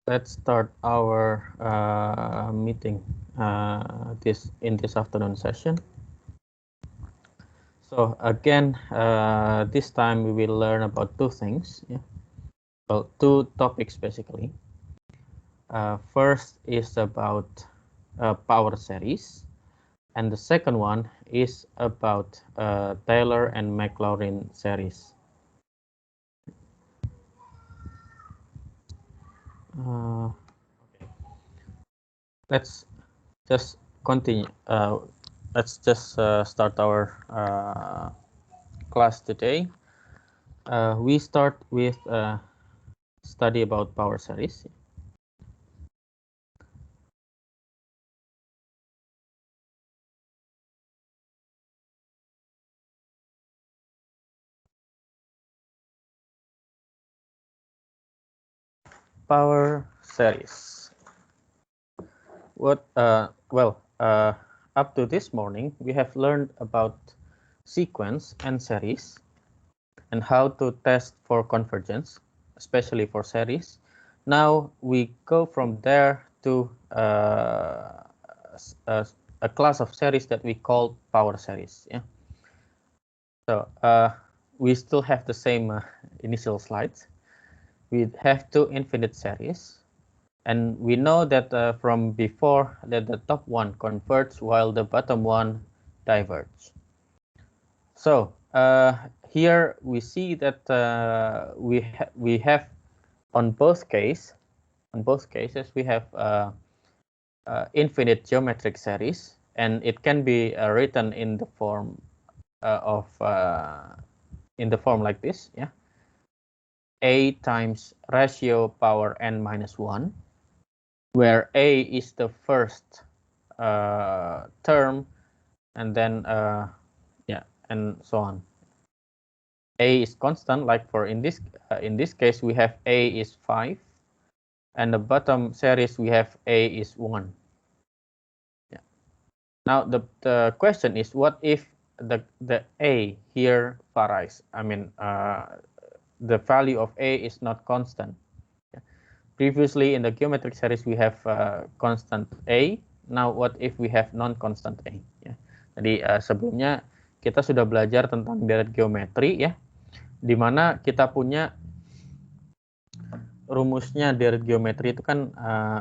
Let's start our meeting in this afternoon session. So again, this time we will learn about two things. Yeah? Well, two topics basically. First is about power series, and the second one is about Taylor and Maclaurin series. Okay. Let's just continue. Let's just start our class today. We start with a study about power series. Power series. What? Up to this morning, we have learned about sequence and series and how to test for convergence, especially for series. Now we go from there to a class of series that we call power series. Yeah. So we still have the same initial slides. We have two infinite series. And we know that from before that the top one converges while the bottom one diverges. So here we see that we have on both cases we have infinite geometric series, and it can be written in the form like this. Yeah, a times ratio power n minus 1, where a is the first term, and then and so on. A is constant, like for in this case we have a is 5, and the bottom series we have a is 1. Yeah. Now the question is, what if the a here varies? I mean, the value of a is not constant. Yeah. Previously in the geometric series we have constant a. Now what if we have non-constant a? Ya. Jadi sebelumnya kita sudah belajar tentang deret geometri ya, di mana kita punya rumusnya deret geometri itu kan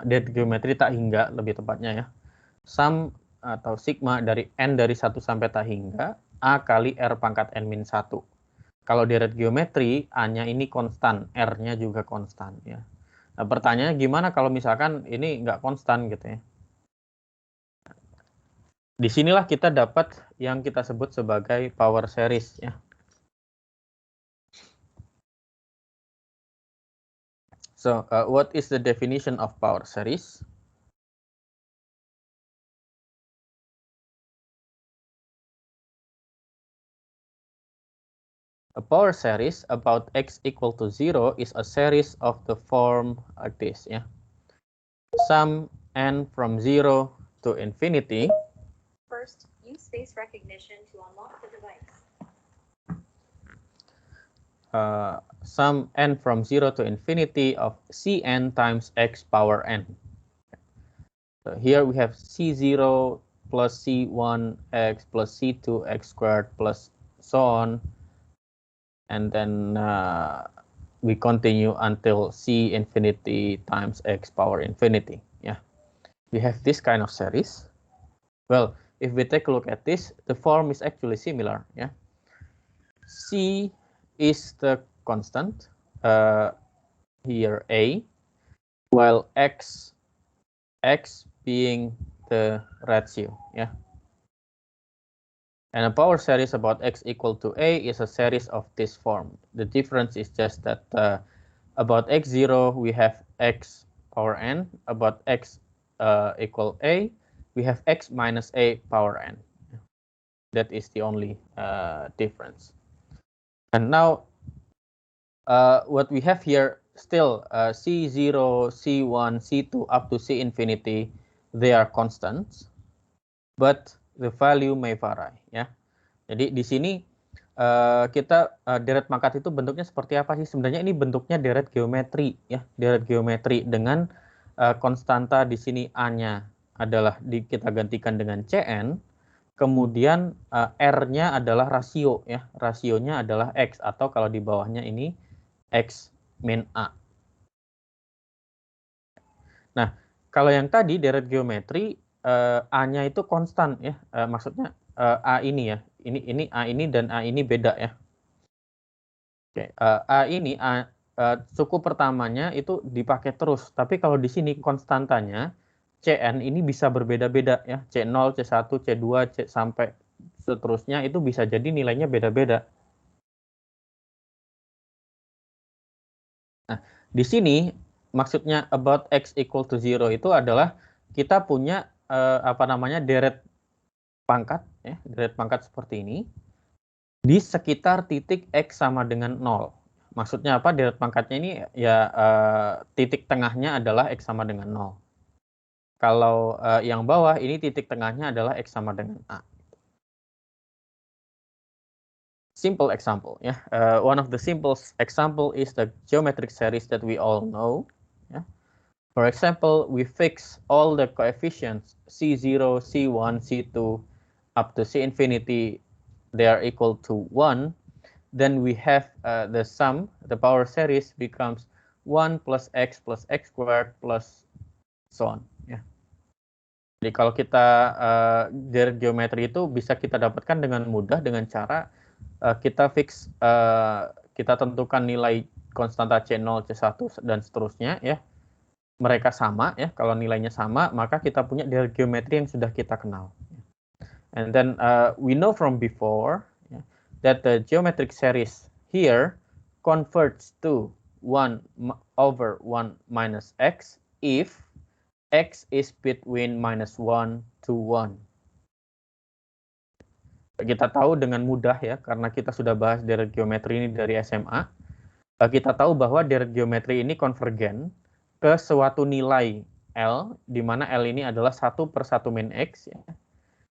deret geometri tak hingga lebih tepatnya ya. Sum atau sigma dari n dari 1 sampai tak hingga a kali r pangkat n min 1. Kalau deret geometri a-nya ini konstan, r-nya juga konstan ya. Nah, pertanyaannya gimana kalau misalkan ini nggak konstan gitu ya. Disinilah kita dapat yang kita sebut sebagai power series ya. So, what is the definition of power series? A power series about x equal to 0 is a series of the form like this. Yeah. Sum n from 0 to infinity. First, use face recognition to unlock the device. Sum n from 0 to infinity of Cn times x power n. So here we have C0 plus C1x plus C2x squared plus so on. And then we continue until C infinity times x power infinity. Yeah, we have this kind of series. Well, if we take a look at this, the form is actually similar. Yeah, C is the constant here a, while x being the ratio. Yeah. And a power series about x equal to a is a series of this form. The difference is just that about x0 we have x power n. About x equal a, we have x minus a power n. That is the only difference. And now what we have here still C0, C1, C2 up to C infinity, they are constants, but the value may vary. Ya. Jadi di sini Deret pangkat itu bentuknya seperti apa sih? Sebenarnya ini bentuknya deret geometri ya, deret geometri dengan konstanta di sini A-nya adalah kita gantikan dengan Cn, kemudian R-nya adalah rasio ya, rasionya adalah X atau kalau di bawahnya ini X min A. Nah, kalau yang tadi deret geometri A-nya itu konstan ya, maksudnya A ini ya, ini A ini dan A ini beda ya. Oke, A ini suku pertamanya itu dipakai terus, tapi kalau di sini konstantanya Cn ini bisa berbeda-beda ya, C0, C1, C2, C sampai seterusnya itu bisa jadi nilainya beda-beda. Nah, di sini maksudnya about x equal to 0 itu adalah kita punya apa namanya deret pangkat ya, deret pangkat seperti ini di sekitar titik x sama dengan 0. Maksudnya apa? Deret pangkatnya ini ya titik tengahnya adalah x sama dengan 0. Kalau yang bawah ini titik tengahnya adalah x sama dengan A. Simple example ya. One of the simple example is the geometric series that we all know. Ya. For example, we fix all the coefficients C0, C1, C2 up to C infinity, they are equal to 1. Then we have the sum, the power series becomes 1 plus x squared plus so on. Ya. Jadi kalau kita deret geometri itu bisa kita dapatkan dengan mudah dengan cara kita fix, kita tentukan nilai konstanta C0, C1 dan seterusnya ya. Mereka sama ya. Kalau nilainya sama, maka kita punya deret geometri yang sudah kita kenal. And then we know from before that the geometric series here converts to 1 over 1 minus x if x is between minus 1 to 1. Kita tahu dengan mudah ya, karena kita sudah bahas deret geometri ini dari SMA, kita tahu bahwa deret geometri ini konvergen ke suatu nilai L, di mana L ini adalah 1 per 1 min X, ya,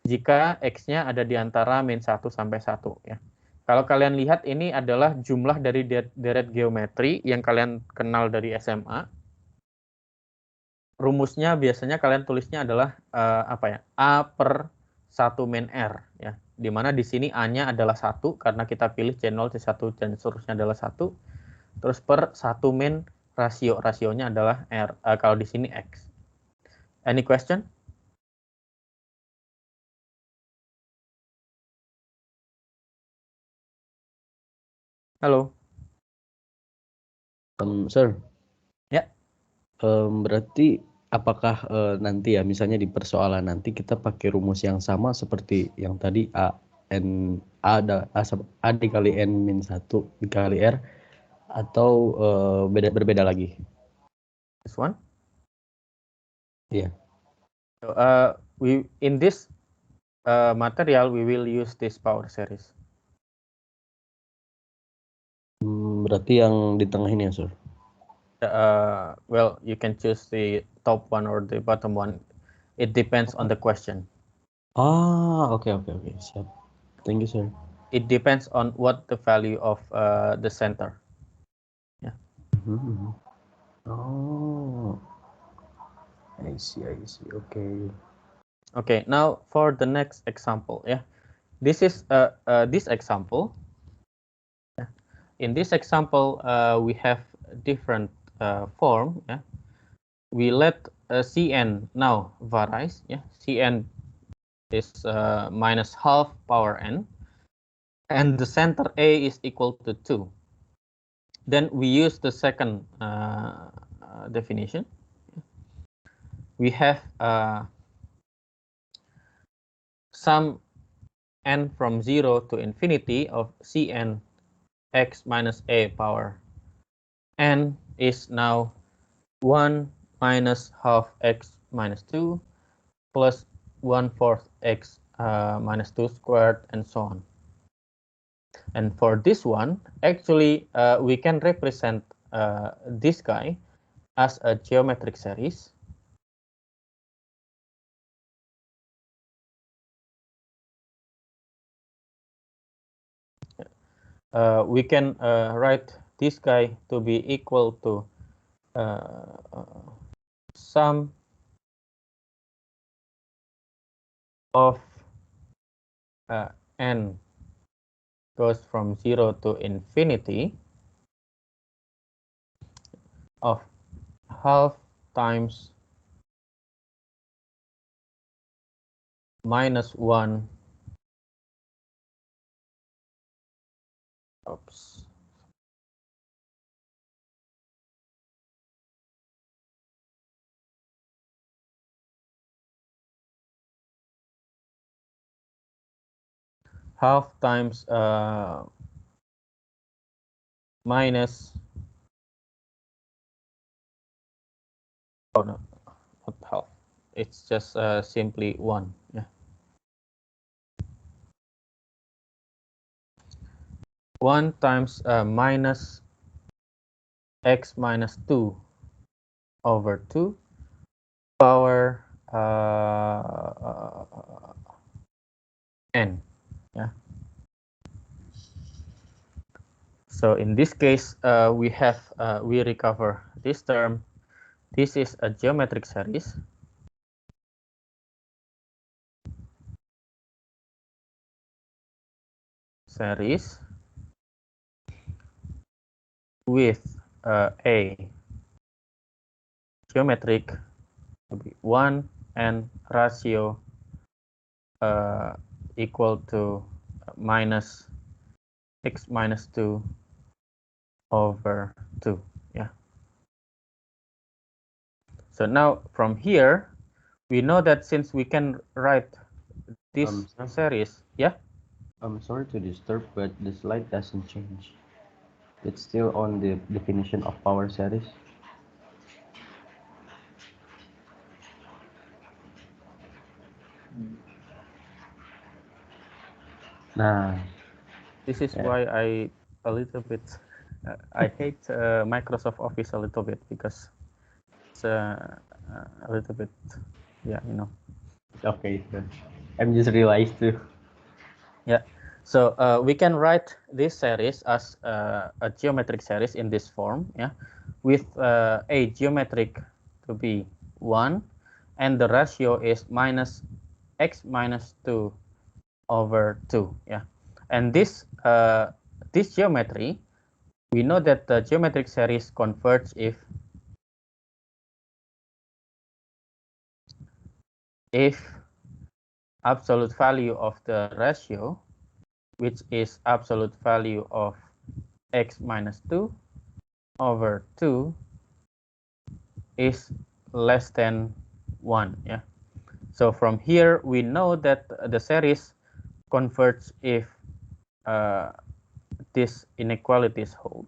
jika X-nya ada di antara min 1 sampai 1. Ya. Kalau kalian lihat ini adalah jumlah dari deret geometri yang kalian kenal dari SMA. Rumusnya biasanya kalian tulisnya adalah apa ya? A per 1 min R ya. Di mana di sini A-nya adalah 1 karena kita pilih C0, C1 dan seterusnya adalah 1. Terus per 1 min rasio. Rasionya adalah R. Kalau di sini X. Any question? Halo. Sir. Ya. Berarti apakah nanti ya misalnya di persoalan nanti kita pakai rumus yang sama seperti yang tadi A dikali N min 1 dikali R atau berbeda lagi? This one? Iya. Yeah. In this material we will use this power series. Berarti yang di tengah ini ya, Sir? Well, you can choose the top one or the bottom one. It depends on the question. Oke. Siap. Thank you, Sir. It depends on what the value of the center. Yeah. Oh, I see. Okay. Okay. Now for the next example. Yeah. This is this example. Yeah. In this example, we have different form. Yeah. We let Cn now varies. Yeah. Cn is minus half power n. And the center A is equal to 2. Then we use the second definition. We have sum n from 0 to infinity of Cn x minus a power n is now 1 minus half x minus 2 plus 1/4 x minus 2 squared and so on. And for this one, actually, we can represent this guy as a geometric series. we can write this guy to be equal to sum of n goes from 0 to infinity of half times minus 1 half times minus no, not half, it's just simply 1, yeah. 1 times minus x minus 2 over 2 power n, yeah. So in this case, we recover this term. This is a geometric series. With a geometric to be 1 and ratio equal to minus x minus 2 over 2, yeah. So now from here, we know that since we can write this series, yeah? I'm sorry to disturb, but the slide doesn't change. It's still on the definition of power series. Nah, this is yeah. why I a little bit I hate Microsoft Office a little bit, because it's a little bit, yeah, you know. Okay, so I'm just realized too. Yeah, so we can write this series as a geometric series in this form, yeah, with a geometric to be 1, and the ratio is minus x minus 2 over 2, yeah. And this this geometry, we know that the geometric series converges if absolute value of the ratio, which is absolute value of x minus 2 over 2, is less than 1, yeah. So from here we know that the series converges if these inequalities hold,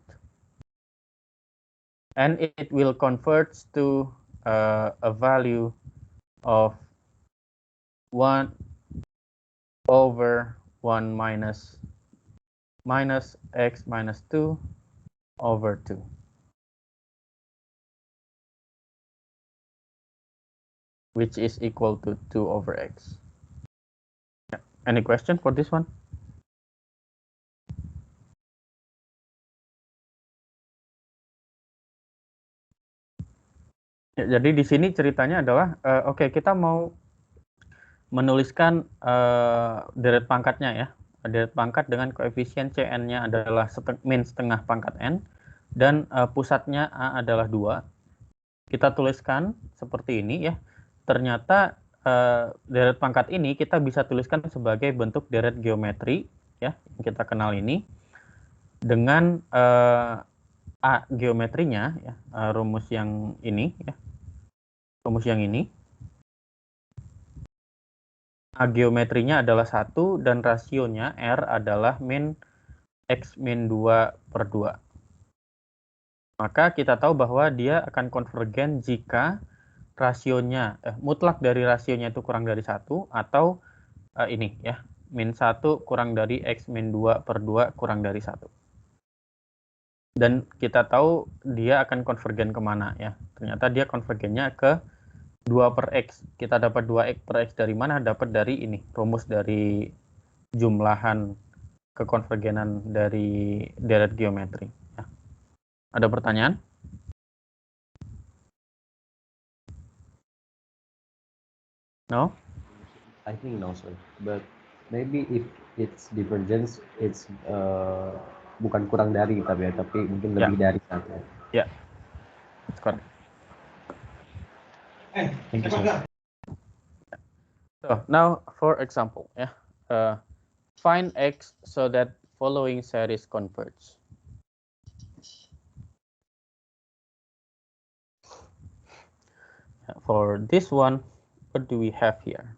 and it will converge to a value of 1 over 1 minus x minus 2 over 2. Which is equal to 2 over x. Yeah. Any question for this one? Ya, jadi di sini ceritanya adalah, oke, kita mau menuliskan deret pangkatnya ya. Deret pangkat dengan koefisien Cn-nya adalah min setengah pangkat n, dan pusatnya A adalah 2. Kita tuliskan seperti ini ya. Ternyata deret pangkat ini kita bisa tuliskan sebagai bentuk deret geometri ya, yang kita kenal ini, dengan A geometrinya ya, rumus yang ini ya. Rumus yang ini, A geometrinya adalah 1 dan rasionya R adalah min X min 2 per 2. Maka kita tahu bahwa dia akan konvergen jika rasionya, mutlak dari rasionya itu kurang dari 1, atau ini ya, min 1 kurang dari X min 2 per 2 kurang dari 1. Dan kita tahu dia akan konvergen kemana ya. Ternyata dia konvergennya ke 2 per X. Kita dapat 2X per X dari mana? Dapat dari ini, rumus dari jumlahan kekonvergenan dari deret geometri. Ya. Ada pertanyaan? No? I think no, sir. But maybe if it's divergence, it's bukan kurang dari tapi mungkin lebih dari satu. Yeah, that's correct. Thank you, sir. So now, for example, find x so that following series converge. For this one, what do we have here?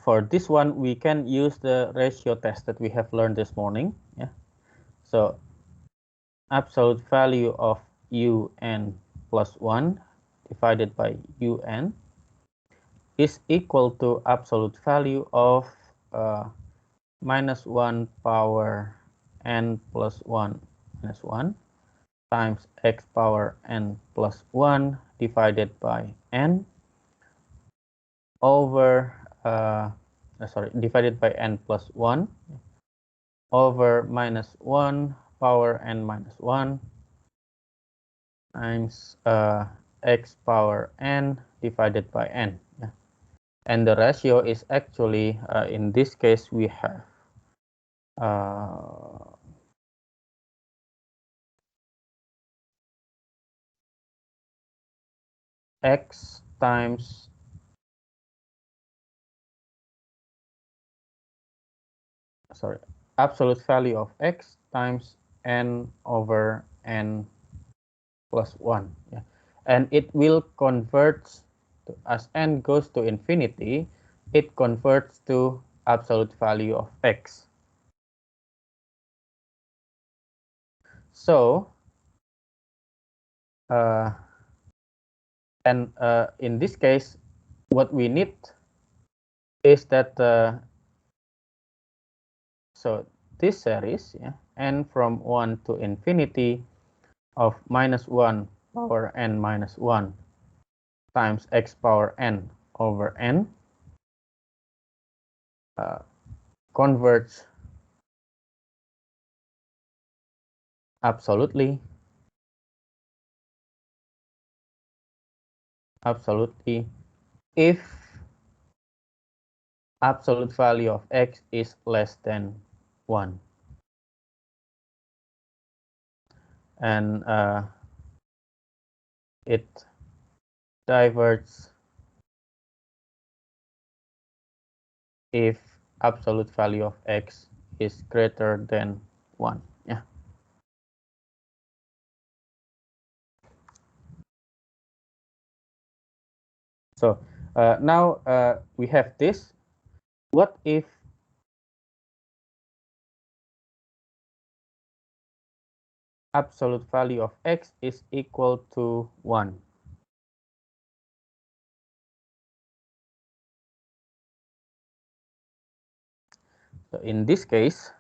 For this one, we can use the ratio test that we have learned this morning. Yeah. So absolute value of un plus 1 divided by un is equal to absolute value of minus 1 power n plus 1 minus 1 times x power n plus 1 divided by n over divided by n plus 1 over minus 1 power n minus 1 times x power n divided by n. And the ratio is actually, in this case, we have x times absolute value of x times n over n plus 1. Yeah. And it will convert to, as n goes to infinity, it converts to absolute value of x. So, in this case, what we need is that so this series, n from 1 to infinity of minus 1 power n minus 1 times x power n over n converges absolutely if absolute value of x is less than 1. And it diverges if absolute value of x is greater than 1. Yeah. So now we have this. What if absolute value of x is equal to 1? So in this case,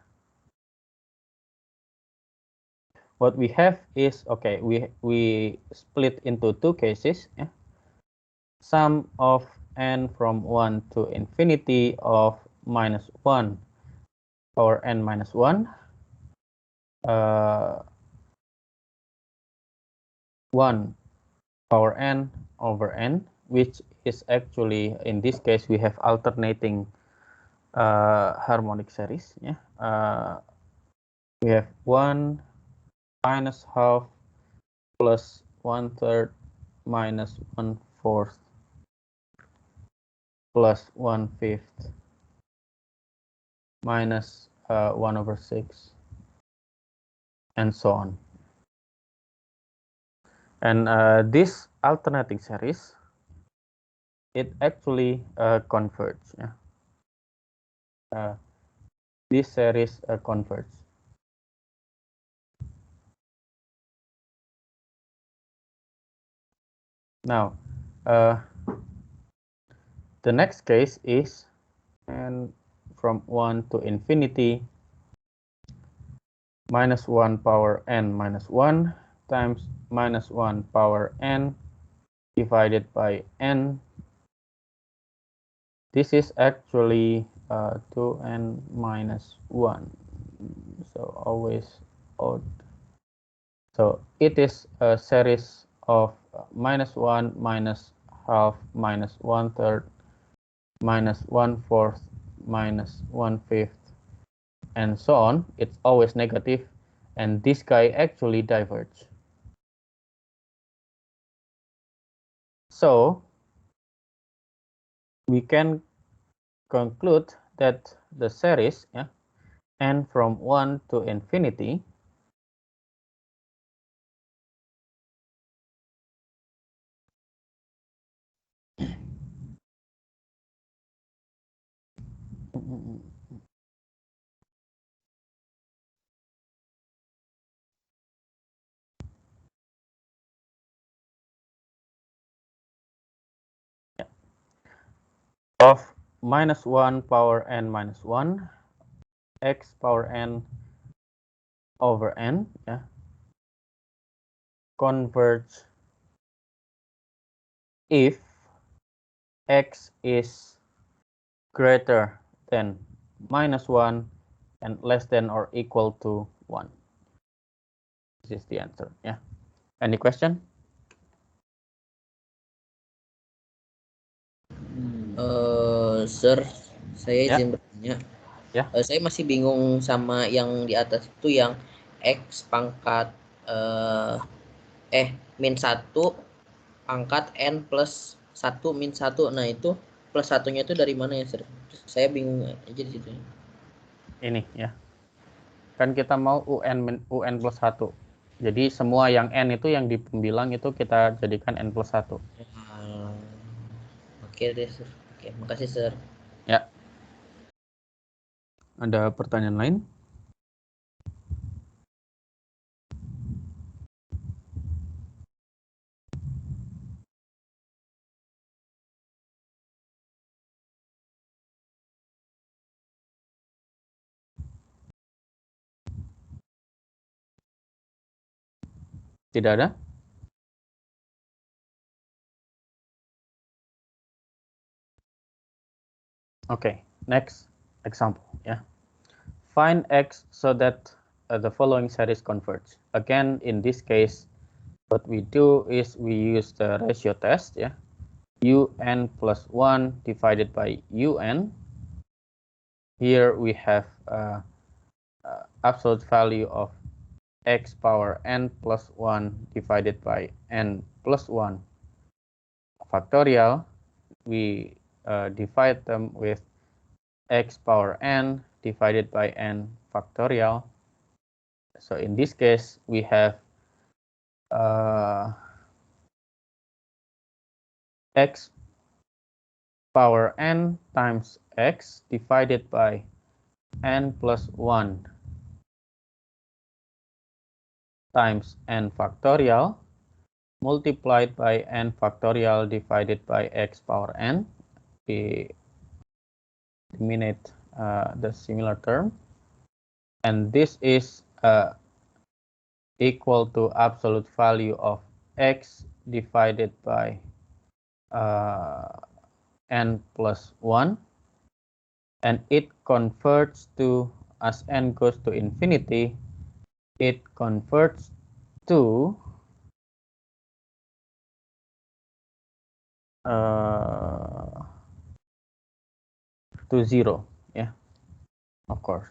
what we have is, okay, we split into two cases. Yeah? Sum of n from 1 to infinity of minus 1 power n minus 1 1 power n over n, which is actually, in this case, we have alternating harmonic series. Yeah, we have 1 minus half plus 1/3 minus 1/4 plus 1/5 minus 1/6 and so on. And this alternating series, it actually converges. Yeah. This series converges. Now, the next case is n from 1 to infinity minus 1 power n minus 1 times minus 1 power n divided by n. This is actually 2n minus 1, so always odd. So it is a series of minus 1 minus half minus 1/3 minus 1/4 minus 1/5 and so on. It's always negative, and this guy actually diverges. So we can conclude that the series n from 1 to infinity of minus 1 power n minus 1 x power n over n converge if x is greater than minus 1 and less than or equal to 1. This is the answer. Any question? Sir, saya Ya. izin bertanya. Ya. Saya masih bingung sama yang di atas itu yang x pangkat min 1 pangkat n plus 1 min 1. Nah, itu plus satunya itu dari mana ya, Sir? Saya bingung aja di situ. Ini ya. Kan kita mau UN plus 1. Jadi semua yang n itu yang di pembilang itu kita jadikan n plus 1. Oke deh, Sir. Oke, makasih, Sir. Ya. Ada pertanyaan lain? Tidak ada? Okay, next example. Find x so that the following series converge. Again, in this case, what we do is we use the ratio test. Un plus 1 divided by un. Here we have absolute value of x power n plus 1 divided by n plus 1 factorial. We divide them with x power n divided by n factorial. So in this case, we have x power n times x divided by n plus 1 times n factorial multiplied by n factorial divided by x power n. We eliminate the similar term, and this is equal to absolute value of x divided by n plus 1, and it converts to, as n goes to infinity, it converts to 0, of course.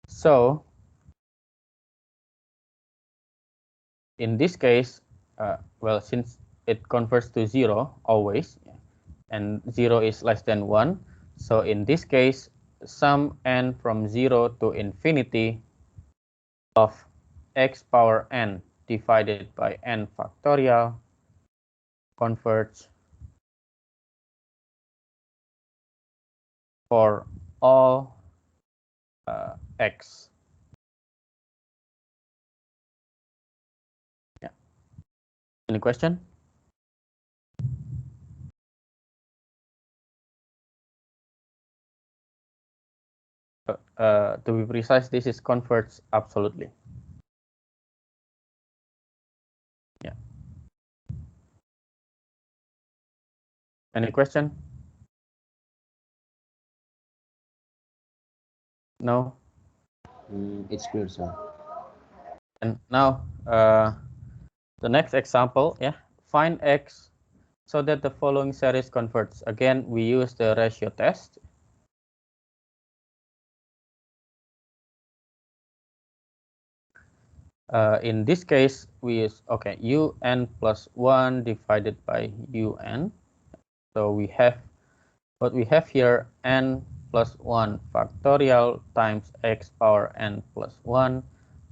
So in this case, well, since it converts to 0 always, and 0 is less than 1, so in this case, sum n from 0 to infinity of x power n divided by n factorial converge for all x. Any question? To be precise, this is converts absolutely. Yeah. Any question? No. It's clear, sir. And now the next example, yeah, find x so that the following series converts. Again, we use the ratio test. In this case, we use, okay, un plus 1 divided by un. So we have what we have here, n plus 1 factorial times x power n plus 1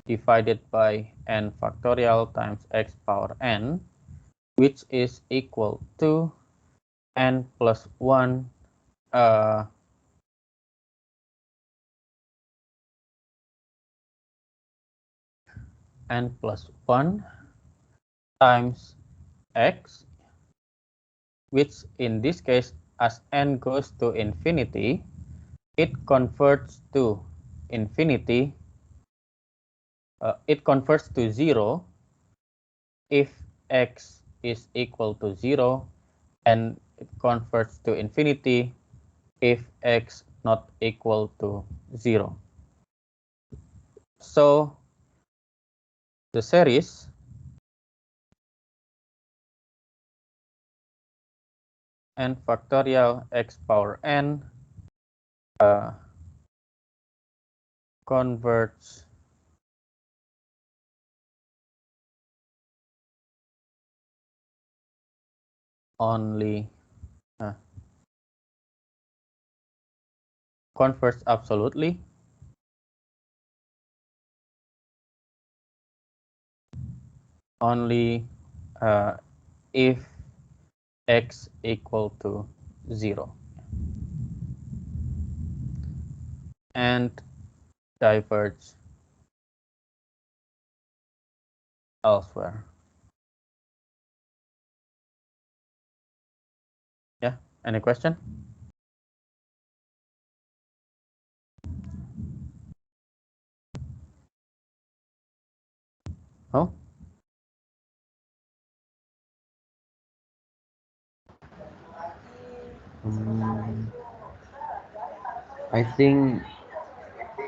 divided by n factorial times x power n, which is equal to n plus 1 n plus 1 times x, which in this case, as n goes to infinity, it converts to infinity. It converts to 0 if x is equal to 0, and it converts to infinity if x not equal to 0. So the series n factorial x power n converts only converts absolutely only if x equal to 0 and diverge elsewhere. Yeah, any question? Oh, I think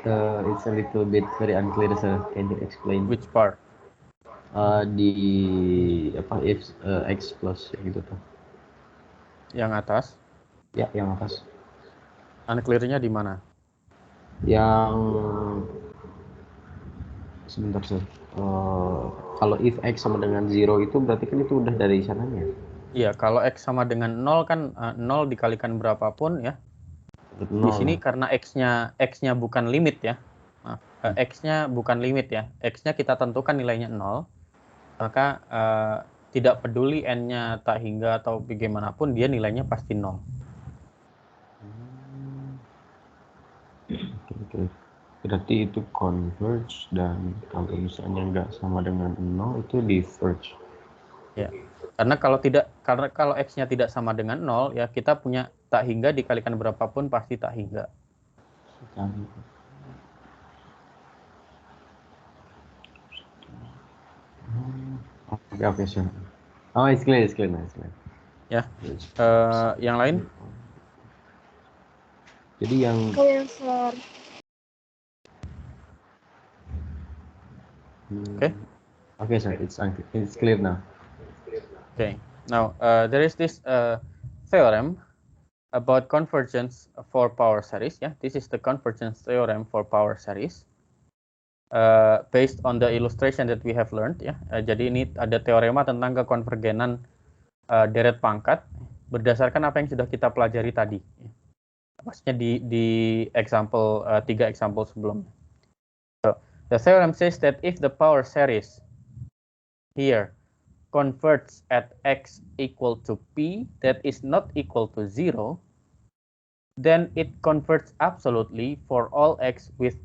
it's a little bit very unclear, sir. Can you explain? which part? Di apa if x plus gitu tuh? Yang atas? Ya, yang atas. Unclear-nya di mana? Yang sebentar, sir. Kalau if x sama dengan 0 itu berarti kan itu udah dari sananya. Iya, kalau x sama dengan 0 kan 0 dikalikan berapapun ya. Di sini karena x-nya bukan limit ya. X-nya bukan limit ya. X-nya kita tentukan nilainya 0. Maka tidak peduli n-nya tak hingga atau bagaimanapun, dia nilainya pasti 0. Oke. Berarti itu converge, dan kalau misalnya nggak sama dengan 0 itu diverge. Ya. Karena kalau x-nya tidak sama dengan 0 ya, kita punya tak hingga dikalikan berapapun pasti tak hingga. Oke, sure. Oh, it's clear. Ya. Yang lain? Jadi yang Okay, sir. It's clear now. Okay. Now there is this theorem about convergence for power series. Yeah, this is the convergence theorem for power series. Based on the illustration that we have learned. Ya, jadi ini ada teorema tentang kekonvergenan deret pangkat berdasarkan apa yang sudah kita pelajari tadi. Maksudnya di example 3 example sebelumnya. So, the theorem says that if the power series here converts at x equal to p that is not equal to 0, then it converts absolutely for all x with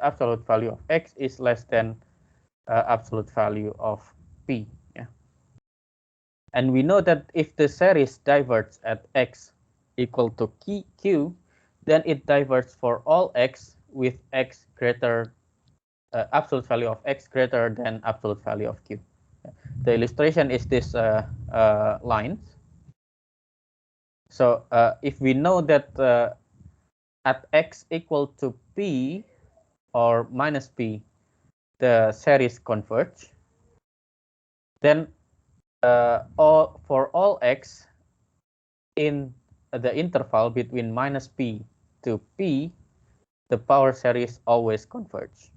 absolute value of x is less than absolute value of p. Yeah. And we know that if the series diverges at x equal to q, then it diverges for all x with x greater absolute value of x greater than absolute value of q. The illustration is this line. So if we know that at x equal to p or minus p, the series converge, then for all x in the interval between minus p to p, the power series always converge.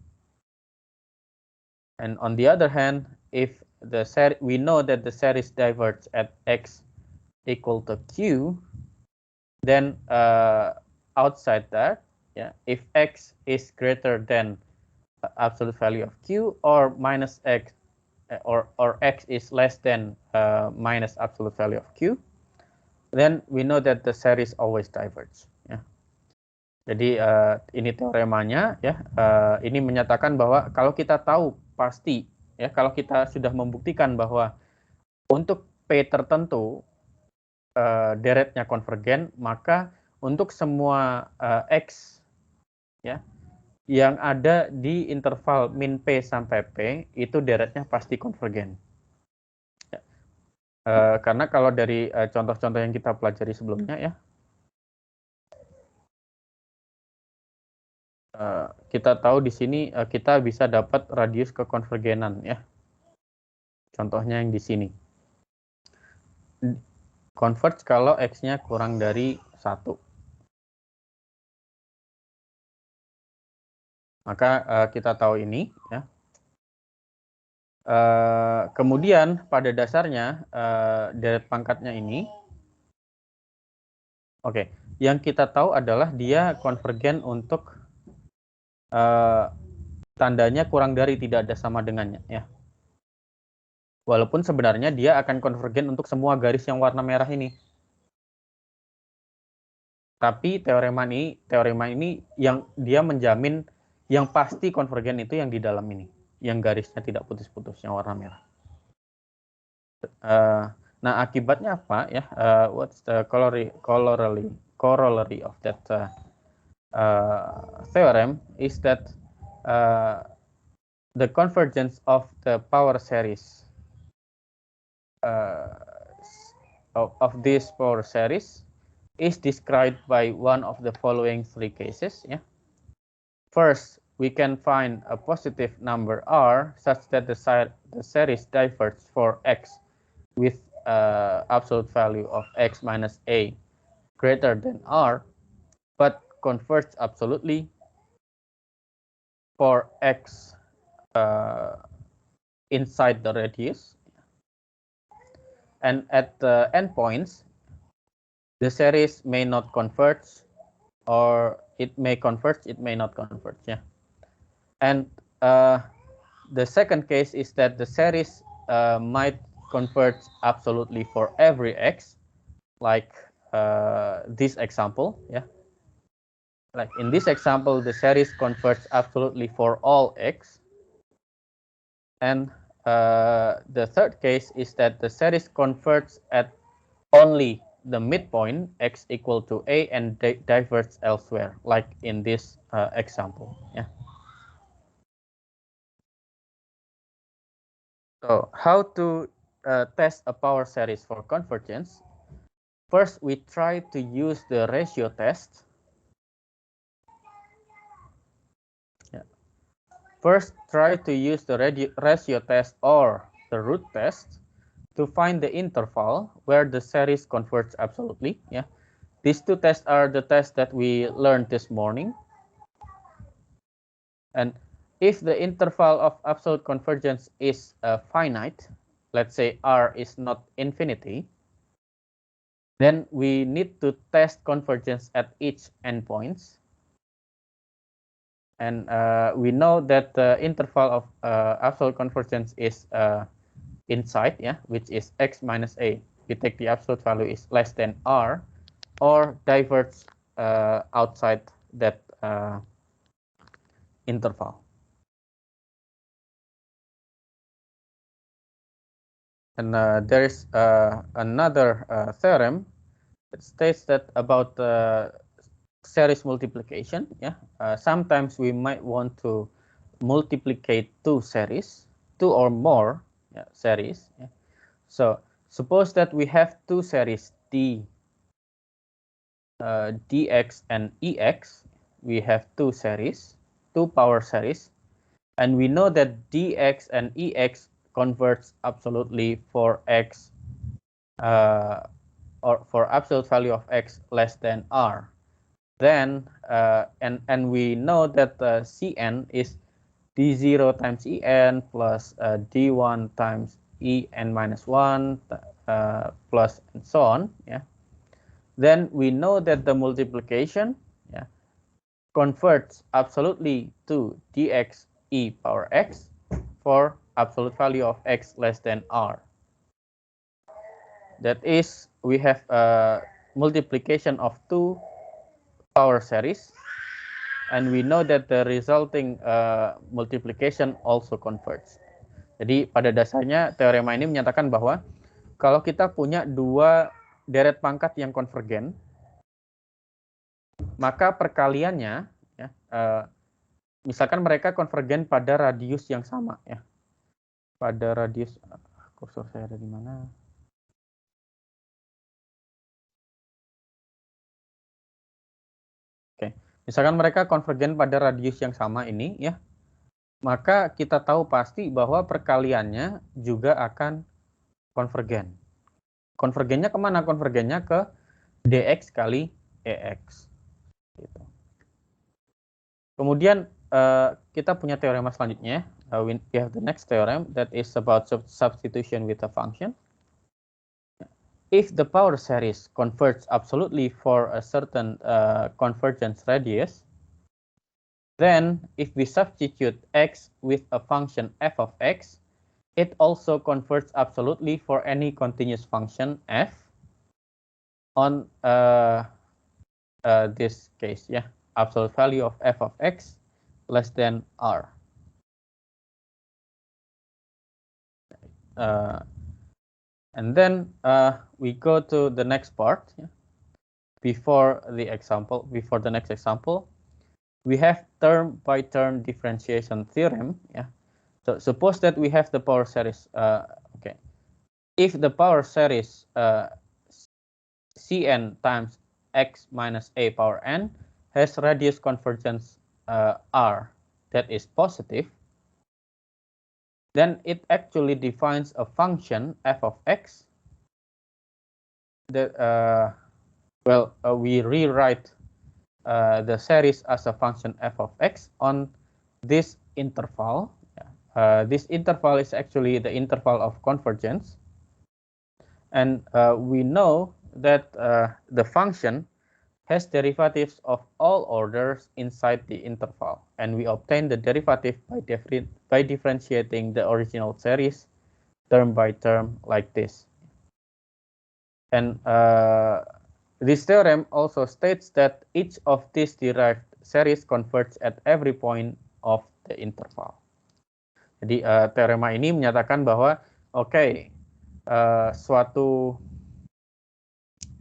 And on the other hand, if we know that the series diverges at x equal to q, then outside that, yeah, if x is greater than absolute value of q or minus x, or x is less than minus absolute value of q, then we know that the series always diverge. Ya. Jadi ini teoremanya, ya. Ini menyatakan bahwa kalau kita tahu pasti, ya, kalau kita sudah membuktikan bahwa untuk p tertentu deretnya konvergen, maka untuk semua x, ya, yang ada di interval min p sampai p itu deretnya pasti konvergen. Ya. Karena kalau dari contoh-contoh yang kita pelajari sebelumnya, ya, kita tahu di sini kita bisa dapat radius kekonvergenan, ya. Contohnya yang di sini. Converge kalau x-nya kurang dari 1. Maka kita tahu ini, ya. Kemudian pada dasarnya deret pangkatnya ini, oke, yang kita tahu adalah dia konvergen untuk tandanya kurang dari tidak ada sama dengannya, ya. Walaupun sebenarnya dia akan konvergen untuk semua garis yang warna merah ini. Tapi teorema ini yang dia menjamin yang pasti konvergen itu yang di dalam ini, yang garisnya tidak putus-putus, yang warna merah. Nah, akibatnya apa, ya? What's the corollary of that theorem is that the convergence of the power series of this power series is described by one of the following three cases. Yeah. First, we can find a positive number r such that the series diverges for x with absolute value of x minus a greater than r, but converges absolutely for x inside the radius. And at the endpoints, the series may not converge, or it may converge, it may not converge. Yeah. And the second case is that the series might converge absolutely for every x, like this example. Yeah. Like in this example, the series converges absolutely for all x. And the third case is that the series converges at only the midpoint x equal to a and diverges elsewhere, like in this example. Yeah. So how to test a power series for convergence? First, we try to use the ratio test. First, try to use the ratio test or the root test to find the interval where the series converges absolutely. Yeah, these two tests are the tests that we learned this morning. And if the interval of absolute convergence is finite, let's say r is not infinity, then we need to test convergence at each endpoints. And we know that the interval of absolute convergence is inside, yeah, which is x minus a. We take the absolute value is less than r, or diverges outside that interval. And there is another theorem that states that about series multiplication. Sometimes we might want to multiplicate two or more series. So suppose that we have two series dx and ex. We have two power series, and we know that dx and ex converts absolutely for x or for absolute value of x less than r. Then and we know that Cn is d0 times En plus d1 times En minus 1 plus and so on. Then we know that the multiplication converts absolutely to dx e power x for absolute value of x less than r. That is, we have a multiplication of two power series, and we know that the resulting multiplication also converts. Jadi pada dasarnya teorema ini menyatakan bahwa kalau kita punya dua deret pangkat yang konvergen, maka perkaliannya misalkan mereka konvergen pada radius yang sama pada radius, kursor saya ada di mana? Oke, misalkan mereka konvergen pada radius yang sama ini maka kita tahu pasti bahwa perkaliannya juga akan konvergen. Konvergennya kemana? Konvergennya ke dx kali ex. Gitu. Kemudian kita punya teorema selanjutnya. We have the next theorem that is about substitution with a function. If the power series converges absolutely for a certain convergence radius, then if we substitute x with a function f of x, it also converges absolutely for any continuous function f on this case, absolute value of f of x less than r. And then we go to the next part. Before the next example, we have term by term differentiation theorem. So suppose that we have the power series. If the power series Cn times x minus a power n has radius convergence r that is positive, then it actually defines a function f of x that we rewrite the series as a function f of x on this interval. This interval is actually the interval of convergence, and we know that the function has derivatives of all orders inside the interval, and we obtain the derivative by differentiating the original series term by term like this. And this theorem also states that each of these derived series converges at every point of the interval. Jadi teorema ini menyatakan bahwa suatu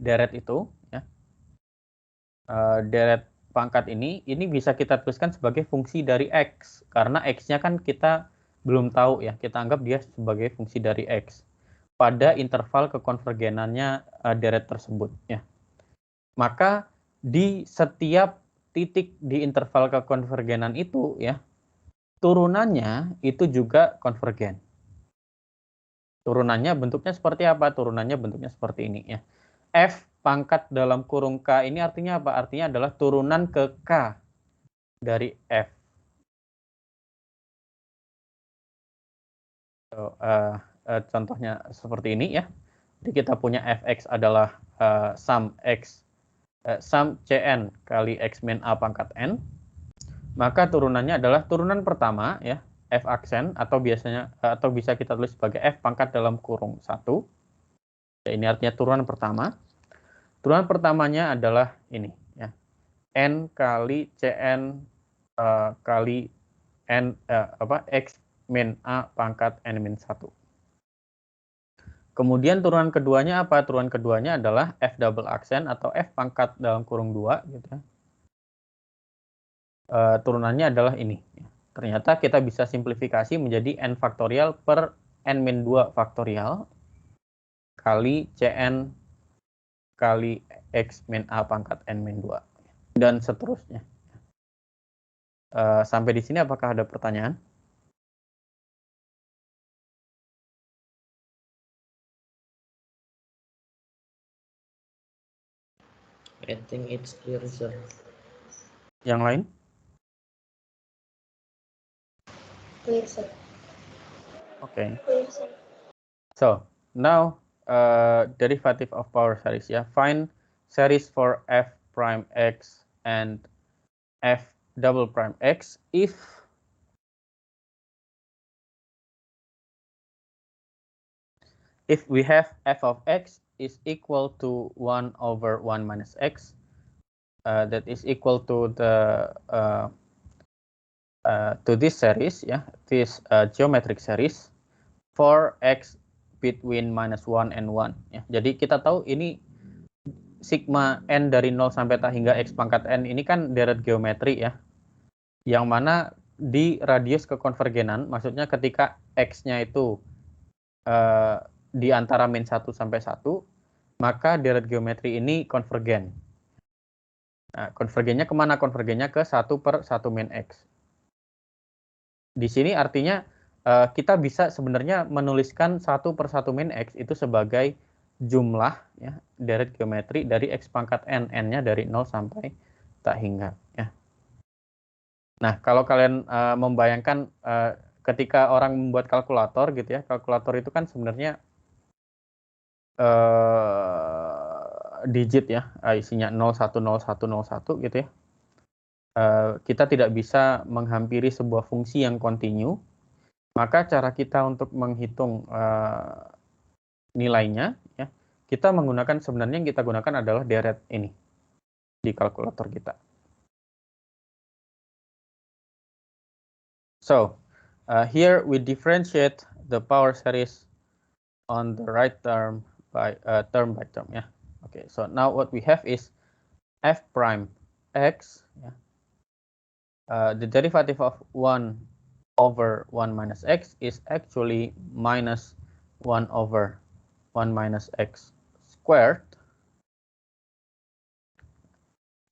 deret itu deret pangkat ini bisa kita tuliskan sebagai fungsi dari x, karena x-nya kan kita belum tahu kita anggap dia sebagai fungsi dari x pada interval kekonvergenannya deret tersebut Maka di setiap titik di interval kekonvergenan itu turunannya itu juga konvergen. Turunannya bentuknya seperti apa? Turunannya bentuknya seperti ini F pangkat dalam kurung K ini artinya apa? Artinya adalah turunan ke K dari F. So, contohnya seperti ini Jadi kita punya Fx adalah sum Cn kali x min A pangkat n. Maka turunannya adalah turunan pertama F aksen atau bisa kita tulis sebagai F pangkat dalam kurung 1. Ini artinya turunan pertama. Turunan pertamanya adalah ini n kali Cn kali n x min A pangkat n min 1. Kemudian turunan keduanya apa? Turunan keduanya adalah F double aksen atau F pangkat dalam kurung 2 gitu turunannya adalah ini. Ternyata kita bisa simplifikasi menjadi n faktorial per n-2 faktorial kali Cn kali X min A pangkat n-2. Dan seterusnya. Sampai di sini apakah ada pertanyaan? I think it's clear, sir. Yang lain? Clear, sir. Okay. Clear, sir. So now derivative of power series ya. Find series for f prime x and f double prime x if we have f of x is equal to 1 over 1 minus x, that is equal to the to this series ya, this geometric series for x between -1 and 1 ya. Jadi kita tahu ini sigma n dari 0 sampai tak hingga x pangkat n ini kan deret geometri ya. Yang mana di radius kekonvergenan, maksudnya ketika x-nya itu di antara min 1 sampai 1, maka deret geometri ini konvergen. Nah, konvergennya kemana? Konvergennya ke 1 per 1 min x. Di sini artinya kita bisa sebenarnya menuliskan 1 per 1 min x itu sebagai jumlah ya, deret geometri dari x pangkat n, n-nya dari 0 sampai tak hingga. Ya. Nah, kalau kalian membayangkan ketika orang membuat kalkulator gitu ya, kalkulator itu kan sebenarnya digit ya, isinya 010101 gitu ya. Kita tidak bisa menghampiri sebuah fungsi yang kontinu, maka cara kita untuk menghitung nilainya ya, kita menggunakan sebenarnya yang kita gunakan adalah deret ini di kalkulator kita. So here we differentiate the power series on the right term by term ya. Okay, so now what we have is f prime x. Yeah. The derivative of 1 over 1 minus x is actually minus 1 over 1 minus x squared.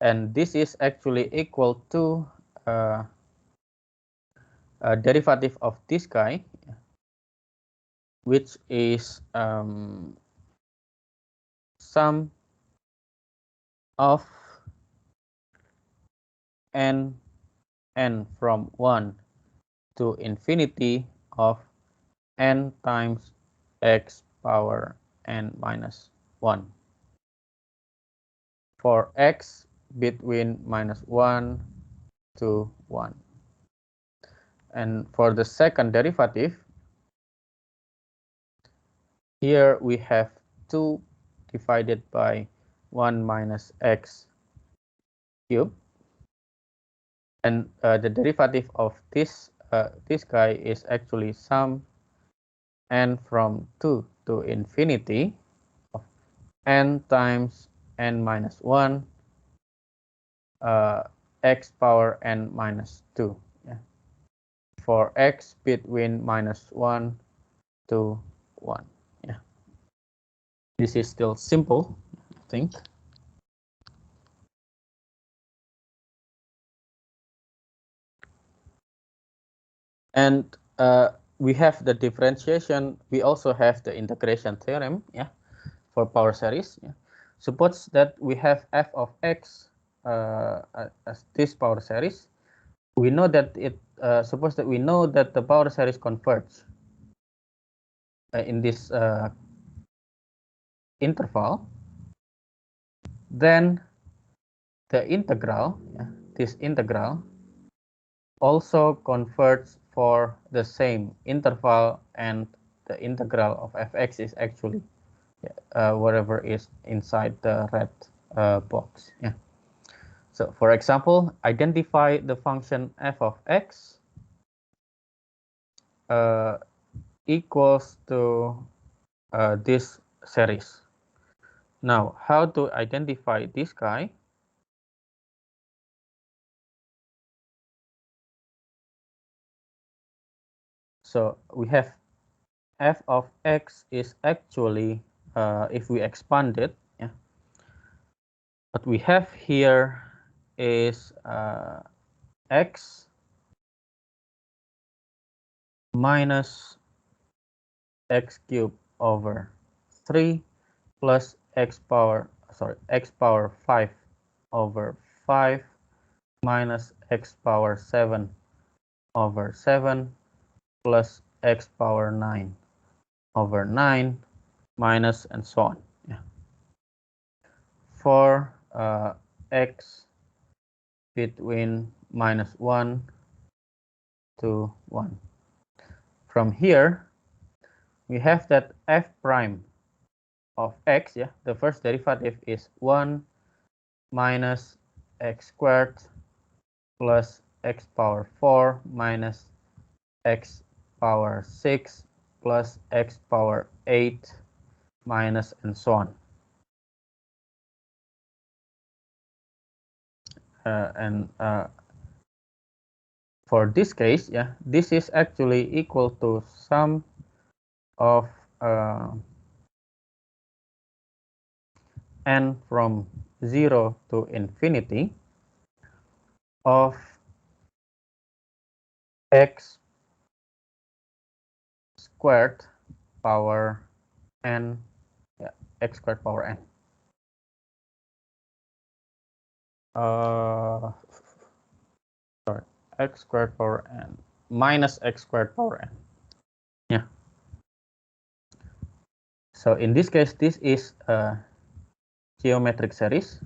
And this is actually equal to derivative of this guy, which is sum of n from 1 to infinity of n times x power n minus 1 for x between -1 to 1. And for the second derivative, here we have 2 divided by 1 minus x cubed. And the derivative of this guy is actually sum n from 2 to infinity of n times n minus 1 x power n minus 2 yeah, for x between -1 to 1. Yeah. This is still simple, I think. And we have the differentiation. We also have the integration theorem, yeah, for power series. Yeah. Suppose that we have f of x as this power series. We know that suppose that we know that the power series converge in this interval. Then the integral, yeah, this integral also converges for the same interval, and the integral of fx is actually whatever is inside the red box. Yeah. So for example, identify the function f of x equals to this series. Now, how to identify this guy? So we have f of x is actually, if we expand it, yeah, what we have here is x minus x cubed over 3 plus x power 5 over 5 minus x power 7 over 7 plus x power 9 over 9 minus and so on. Yeah. For x between minus 1 to 1. From here, we have that f prime of x, yeah, the first derivative is 1 minus x squared plus x power 4 minus x power 6 plus x power 8 minus and so on. For this case, yeah, this is actually equal to sum of n from 0 to infinity of x squared power n, yeah, x squared power n. Sorry, x squared power n minus x squared power n. Yeah. So in this case, this is a geometric series.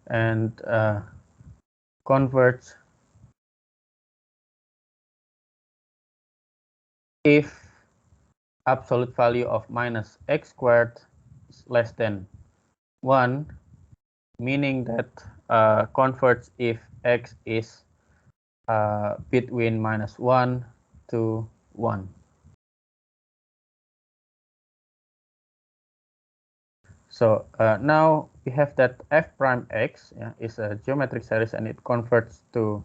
And converge if absolute value of minus x squared is less than 1, meaning that converge if x is between minus 1 to 1. So now we have that f prime x, yeah, is a geometric series, and it converts to,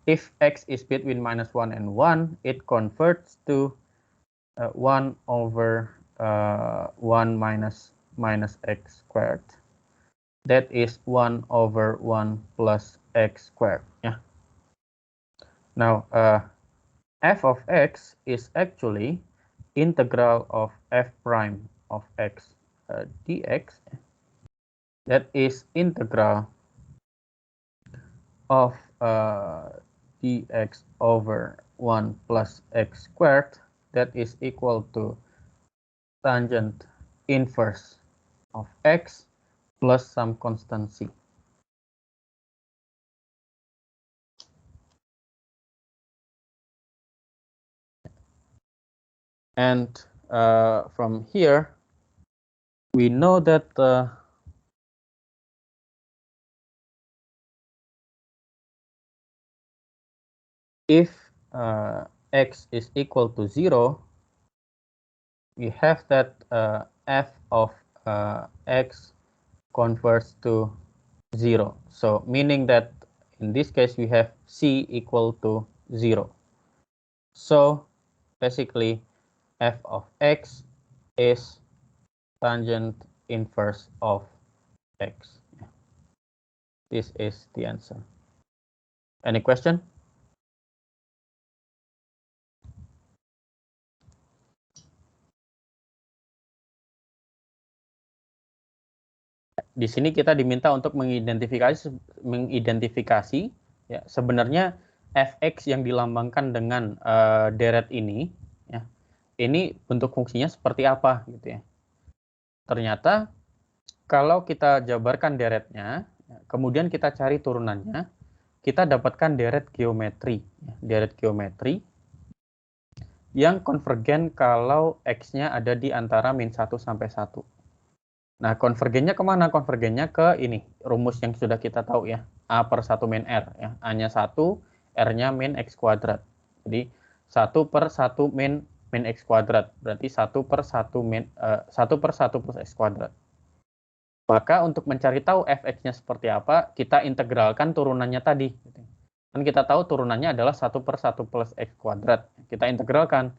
if x is between minus 1 and 1, it converts to 1 over 1 minus x squared. That is 1 over 1 plus x squared. Yeah. Now, f of x is actually integral of f prime of x dx. That is integral of dx over 1 plus x squared. That is equal to tangent inverse of x plus some constant c. And from here, we know that if x is equal to 0, we have that f of x converts to 0. So meaning that in this case, we have c equal to 0. So basically, f of x is tangent inverse of x. This is the answer. Any question? Di sini kita diminta untuk mengidentifikasi ya, sebenarnya fx yang dilambangkan dengan deret ini, ya, ini bentuk fungsinya seperti apa gitu ya. Ternyata kalau kita jabarkan deretnya, kemudian kita cari turunannya, kita dapatkan deret geometri, ya, deret geometri yang konvergen kalau x-nya ada di antara min 1 sampai 1. Nah, konvergennya kemana? Konvergennya ke ini, rumus yang sudah kita tahu ya, A per 1 min R. Ya. A-nya 1, R-nya min X kuadrat. Jadi, 1 per 1 min X kuadrat. Berarti 1 per 1 plus X kuadrat. Maka untuk mencari tahu fx-nya seperti apa, kita integralkan turunannya tadi. Dan kita tahu turunannya adalah 1/1 plus x kuadrat. Kita integralkan.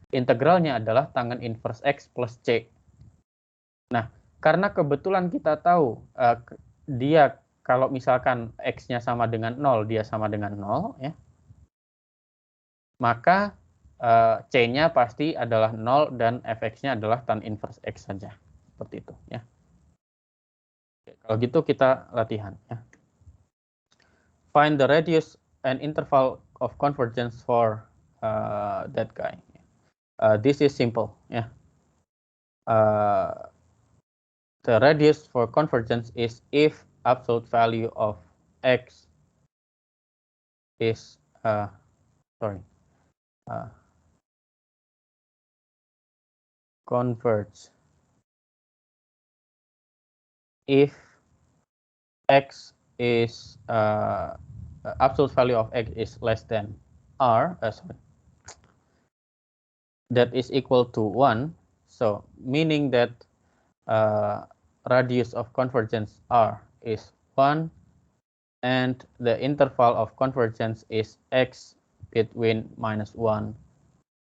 Integralnya adalah tangen inverse x plus c. Nah, karena kebetulan kita tahu dia kalau misalkan x-nya sama dengan 0, dia sama dengan 0, ya. Maka c-nya pasti adalah 0 dan fx-nya adalah tan inverse x saja. Seperti itu, ya. Oke, kalau gitu kita latihan, ya. Find the radius and interval of convergence for that guy. This is simple, ya. The radius for convergence is if absolute value of x is converge if x is absolute value of x is less than r, that is equal to 1. So meaning that radius of convergence r is 1 and the interval of convergence is x between -1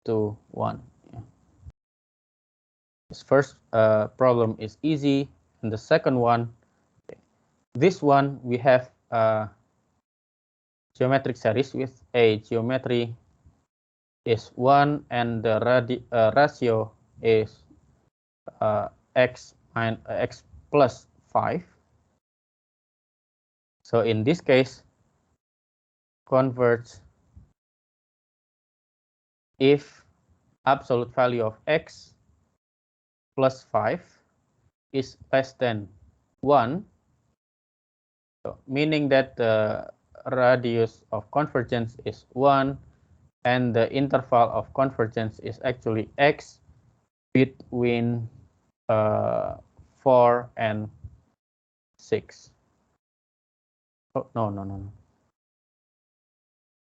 to 1. This first problem is easy, and the second one, this one we have a geometric series with a geometry is 1 and the ratio is x plus 5. So in this case, converge if absolute value of x plus 5 is less than 1, so meaning that the radius of convergence is 1 and the interval of convergence is actually x between 4 and 6. Oh, no.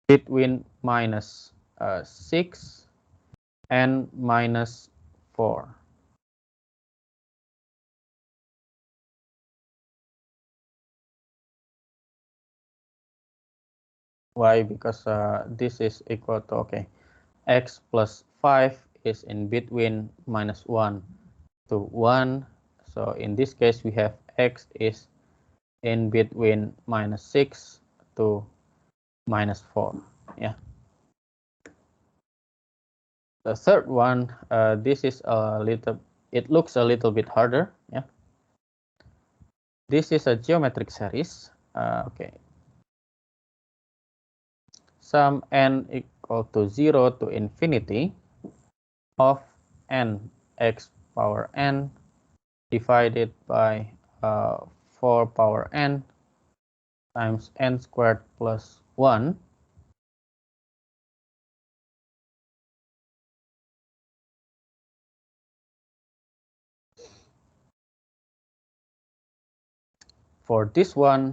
Between -6 and -4. Why? Because this is equal to, okay, x plus 5 is in between -1 to 1. So in this case, we have x is in between -6 to -4. Yeah. The third one, this is it looks a little bit harder. Yeah. This is a geometric series. Okay. Sum n equal to 0 to infinity of n x power n divided by 4 power n times n squared plus 1. For this one,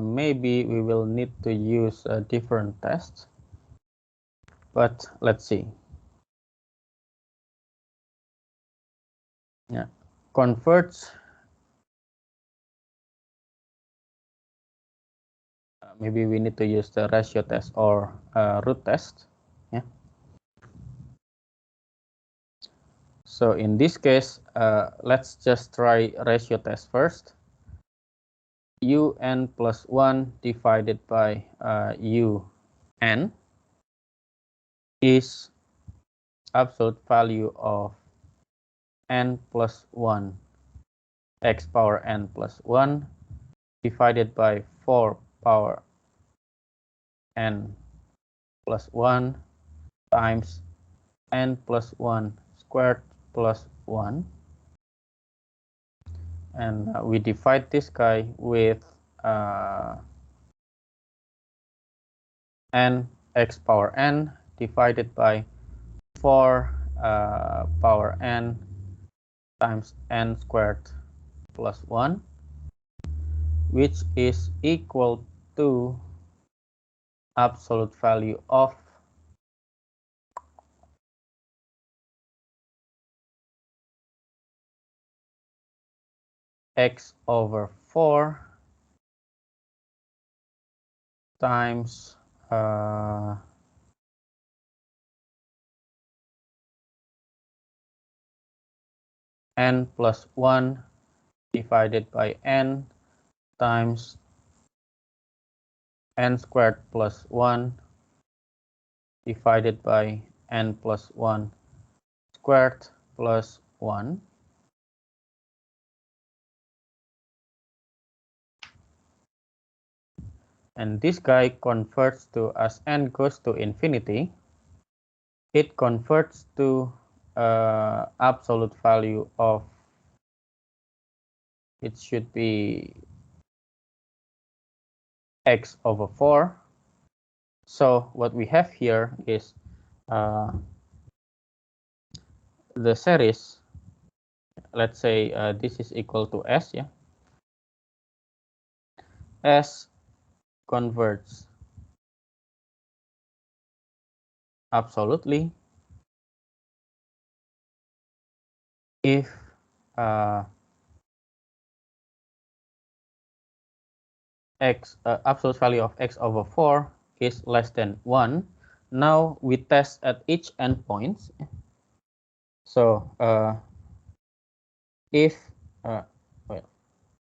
maybe we will need to use a different test, but let's see. Yeah, converge. Maybe we need to use the ratio test or root test. Yeah. So in this case, let's just try ratio test first. Un plus 1 divided by un is absolute value of n plus 1 x power n plus 1 divided by 4 power n plus 1 times n plus 1 squared plus 1. And we divide this guy with n x power n divided by 4 power n times n squared plus 1, which is equal to absolute value of x over 4 times n plus 1 divided by n times n squared plus 1 divided by n plus 1 squared plus 1. And this guy converts to, as n goes to infinity, it converts to absolute value of, it should be x over 4. So what we have here is the series, let's say this is equal to s, yeah. S converts absolutely if absolute value of x over 4 is less than 1. Now we test at each endpoint. So if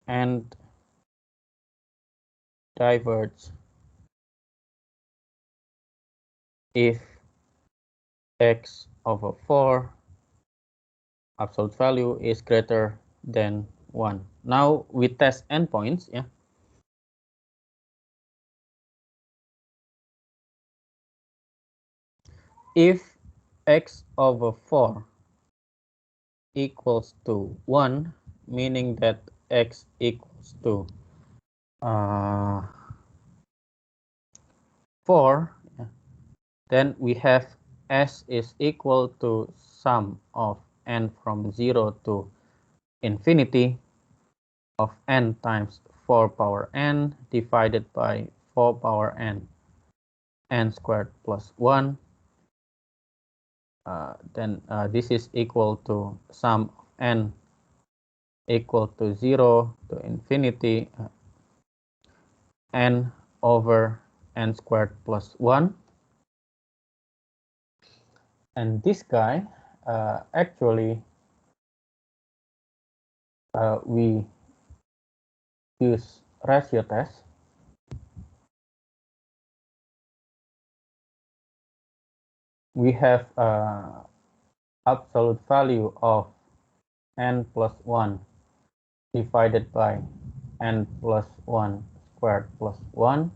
and diverge if x over 4 absolute value is greater than 1. Now we test endpoints, yeah. If x over 4 equals to 1, meaning that x equals to 4, yeah, then we have s is equal to sum of n from 0 to infinity of n times 4 power n divided by 4 power n squared plus 1. Then this is equal to sum of n equal to 0 to infinity n over n squared plus 1. And this guy actually we use ratio test. We have absolute value of n plus 1 divided by n plus 1 squared plus 1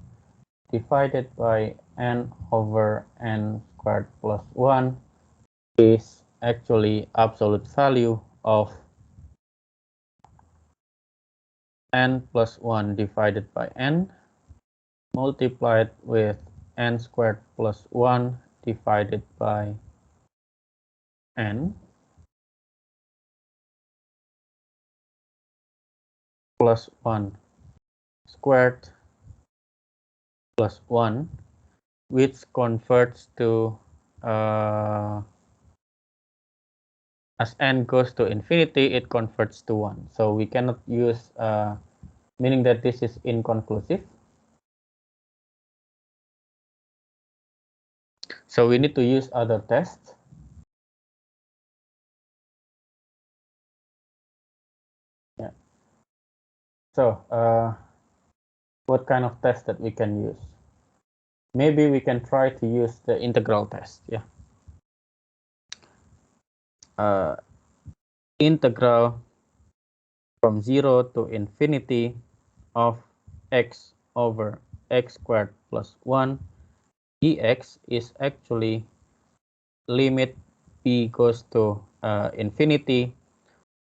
divided by n over n squared plus 1 is actually absolute value of n plus 1 divided by n multiplied with n squared plus 1 divided by n plus 1 squared plus 1, which converts to as n goes to infinity, it converts to 1. So we cannot use, meaning that this is inconclusive. So we need to use other tests. Yeah. So what kind of test that we can use? Maybe we can try to use the integral test. Yeah. Integral from 0 to infinity of x over x squared plus 1 dx is actually limit b goes to infinity,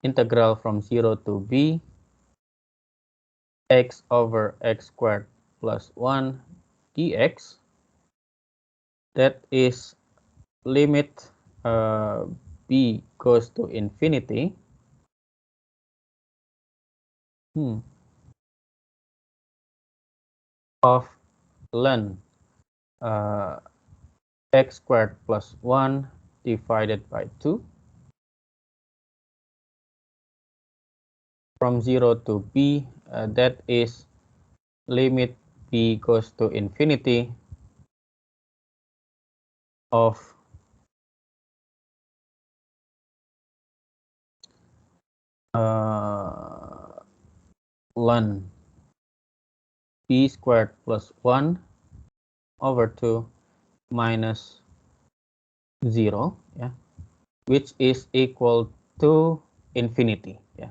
integral from 0 to b x over x squared plus 1 dx. That is limit b goes to infinity of ln x squared plus 1 divided by 2 from 0 to b, that is limit b goes to infinity of ln b squared plus 1 over 2 minus 0, yeah, which is equal to infinity, yeah,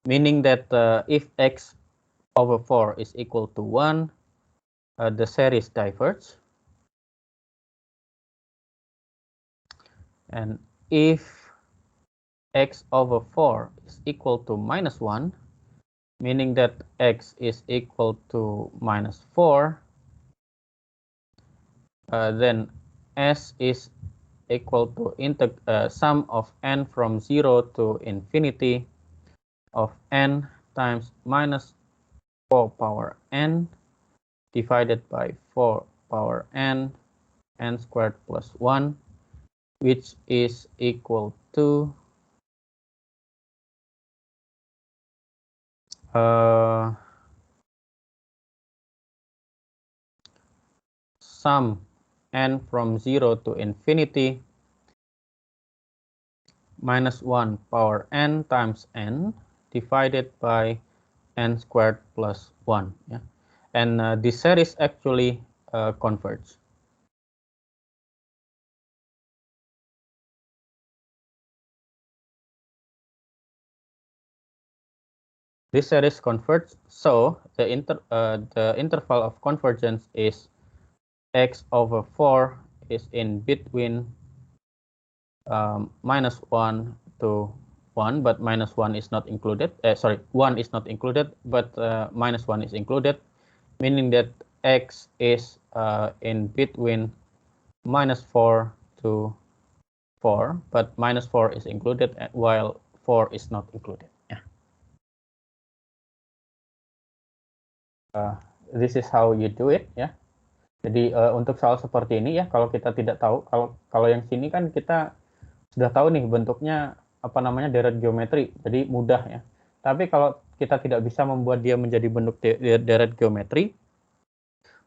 meaning that if x over 4 is equal to 1, the series diverges, and if x over 4 is equal to minus 1, meaning that x is equal to minus 4, then s is equal to sum of n from 0 to infinity of n times minus 4 power n divided by 4 power n squared plus 1, which is equal to sum n from 0 to infinity minus 1 power n times n divided by n squared plus 1. Yeah? And this series actually converge. This series converges, so the interval of convergence is x over 4 is in between minus 1 to 1, but minus 1 is not included. 1 is not included, but minus 1 is included, meaning that x is in between minus 4 to 4, but minus 4 is included while 4 is not included. This is how you do it, ya. Jadi untuk soal seperti ini ya, kalau kita tidak tahu, kalau yang sini kan kita sudah tahu nih bentuknya apa namanya deret geometri, jadi mudah ya. Tapi kalau kita tidak bisa membuat dia menjadi bentuk deret geometri,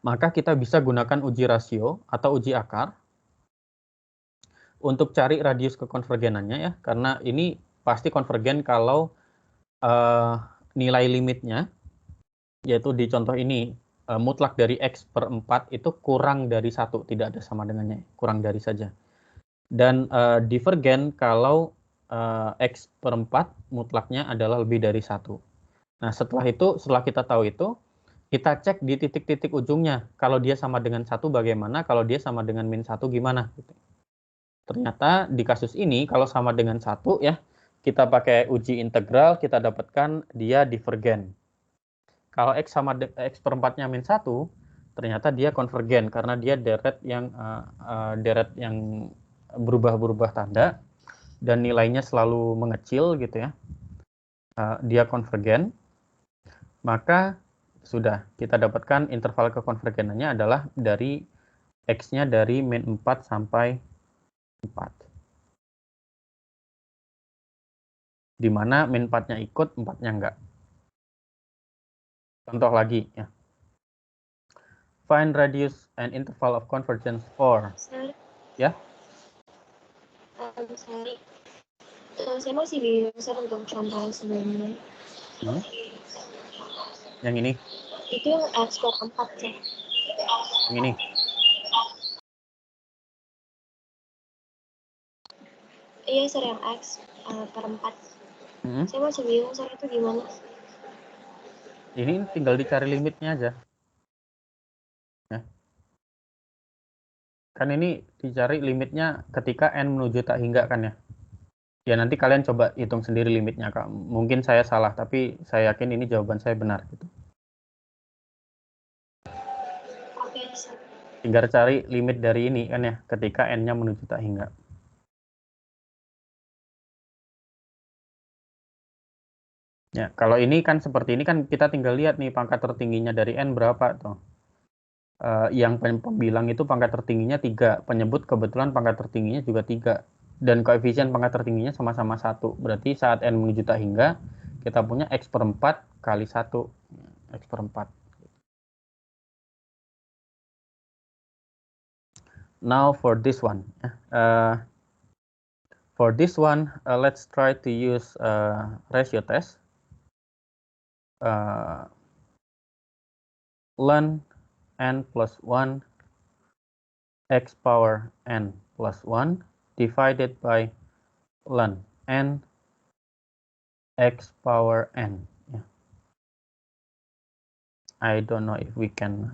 maka kita bisa gunakan uji rasio atau uji akar untuk cari radius kekonvergenannya ya, karena ini pasti konvergen kalau nilai limitnya, yaitu di contoh ini mutlak dari x per 4 itu kurang dari 1, tidak ada sama dengannya, kurang dari saja. Dan divergen kalau x per 4 mutlaknya adalah lebih dari 1. Nah setelah kita tahu itu, kita cek di titik-titik ujungnya, kalau dia sama dengan 1 bagaimana, kalau dia sama dengan min 1 gimana. Ternyata di kasus ini kalau sama dengan 1 ya, kita pakai uji integral, kita dapatkan dia divergen. Kalau x sama x per 4-nya min 1, ternyata dia konvergen karena dia deret yang berubah-berubah tanda dan nilainya selalu mengecil gitu ya. Dia konvergen. Maka sudah kita dapatkan interval kekonvergenannya adalah dari x-nya dari min 4 sampai 4. Di mana min 4-nya ikut, 4-nya enggak. Contoh lagi ya. Find radius and interval of convergence for. Ya. Sorry. Saya masih bingung untuk contoh sebelumnya. Yang ini? Itu yang x per 4 ya. Yang ini? Iya, sorry, yang x per 4. Saya masih bingung, sorry, itu gimana? Ini tinggal dicari limitnya aja. Ya. Kan ini dicari limitnya ketika n menuju tak hingga kan ya. Ya nanti kalian coba hitung sendiri limitnya, Kak. Mungkin saya salah, tapi saya yakin ini jawaban saya benar gitu. Oke, tinggal cari limit dari ini kan ya, ketika n-nya menuju tak hingga. Ya, kalau ini kan seperti ini kan kita tinggal lihat nih pangkat tertingginya dari n berapa tuh. Yang pembilang itu pangkat tertingginya 3, penyebut kebetulan pangkat tertingginya juga 3, dan koefisien pangkat tertingginya sama-sama 1. Berarti saat n menuju tak hingga, kita punya X per 4 kali 1. X per 4. Now for this one. For this one, let's try to use ratio test. Ln n plus 1 x power n plus 1 divided by ln n x power n. I don't know if we can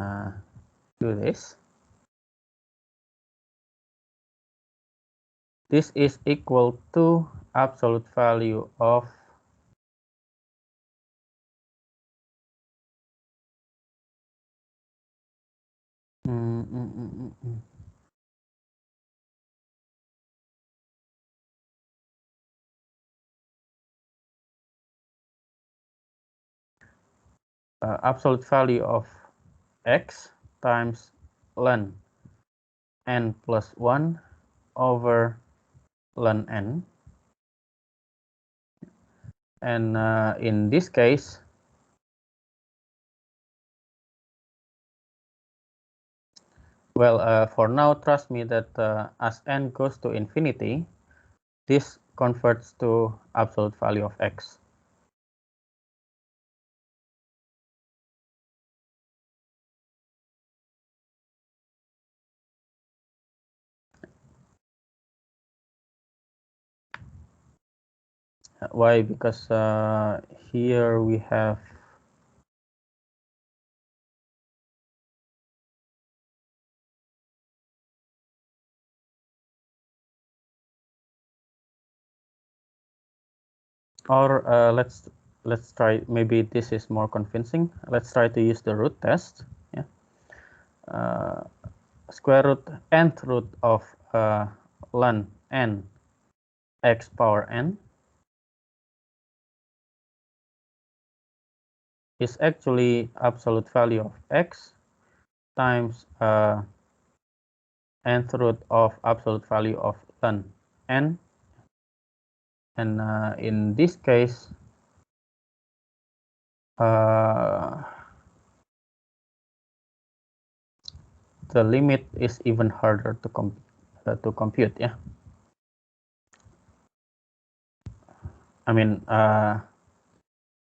do this. This is equal to absolute value of absolute value of x times ln n plus 1 over ln n. And in this case, well, for now, trust me that as n goes to infinity, this converts to absolute value of x. Why? Because here we have or let's try, maybe this is more convincing. Let's try to use the root test. Yeah. Square root nth root of ln n x power n is actually absolute value of x times nth root of absolute value of ln n. And in this case, the limit is even harder to compute. Yeah, I mean,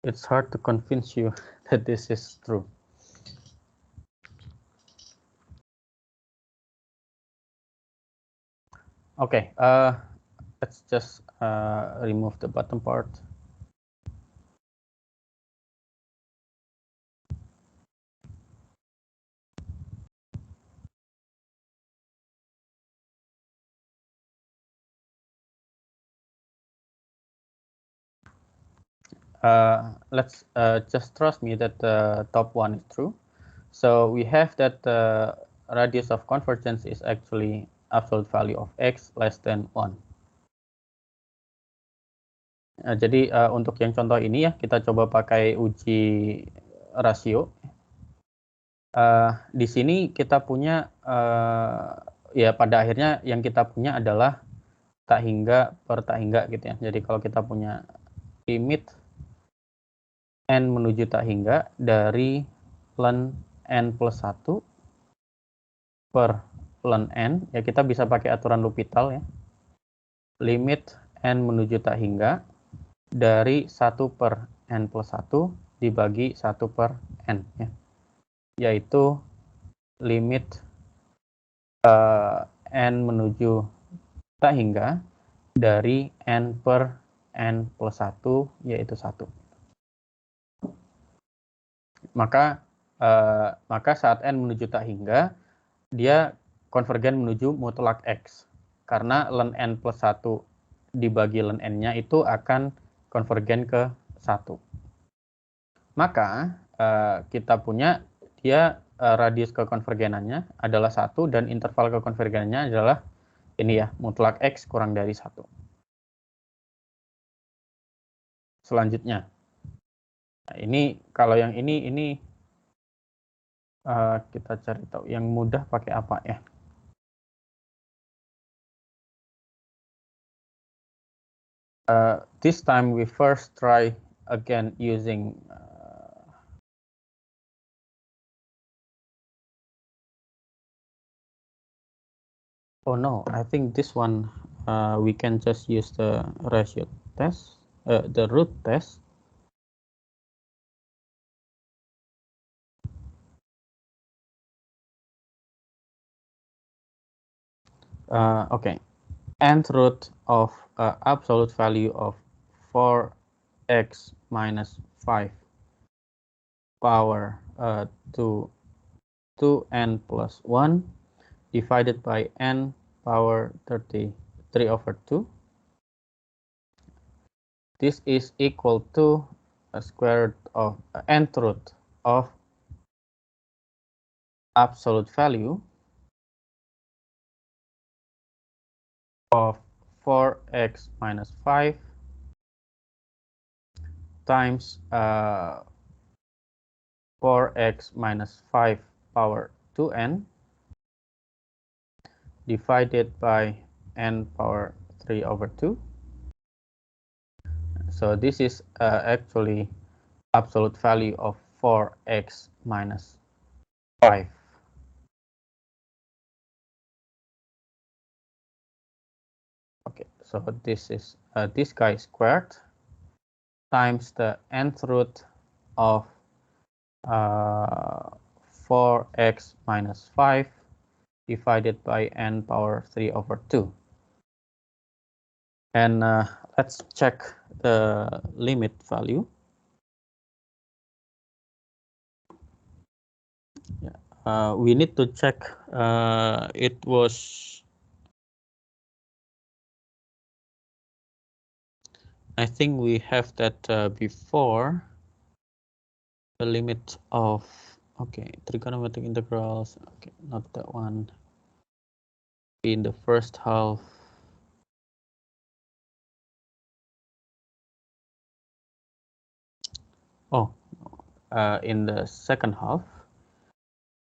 it's hard to convince you that this is true. Okay, let's just remove the bottom part. Let's just trust me that the top one is true. So we have that the radius of convergence is actually absolute value of x less than 1. Jadi untuk yang contoh ini ya, kita coba pakai uji rasio. Di sini kita punya, ya pada akhirnya yang kita punya adalah tak hingga per tak hingga gitu ya. Jadi kalau kita punya limit n menuju tak hingga dari ln n plus 1 per ln n, ya kita bisa pakai aturan L'Hopital ya. Limit n menuju tak hingga dari 1 per n plus 1 dibagi 1 per n ya. Yaitu limit n menuju tak hingga dari n per n plus 1 yaitu 1. Maka saat n menuju tak hingga, dia konvergen menuju mutlak x. Karena ln n plus 1 dibagi ln n-nya itu akan konvergen ke 1. Maka kita punya dia radius kekonvergenannya adalah 1 dan interval kekonvergenannya adalah ini ya, mutlak x kurang dari 1. Selanjutnya, nah, ini kalau yang ini kita cari tahu yang mudah pakai apa ya. This time we first try again using oh no, I think this one we can just use the ratio test, the root test. Okay, nth root of absolute value of 4x minus 5 power to 2n plus 1 divided by n power 33 over 2. This is equal to a square root of nth root of absolute value of 4x minus 5 times 4x minus 5 power 2n divided by n power 3 over 2. So this is actually absolute value of 4x minus 5. Okay, so this is this guy squared times the nth root of 4x minus 5 divided by n power 3 over 2. And let's check the limit value. Yeah. We need to check it was, I think we have that before, the limit of, okay, trigonometric integrals, okay, not that one, in the first half. Oh, in the second half,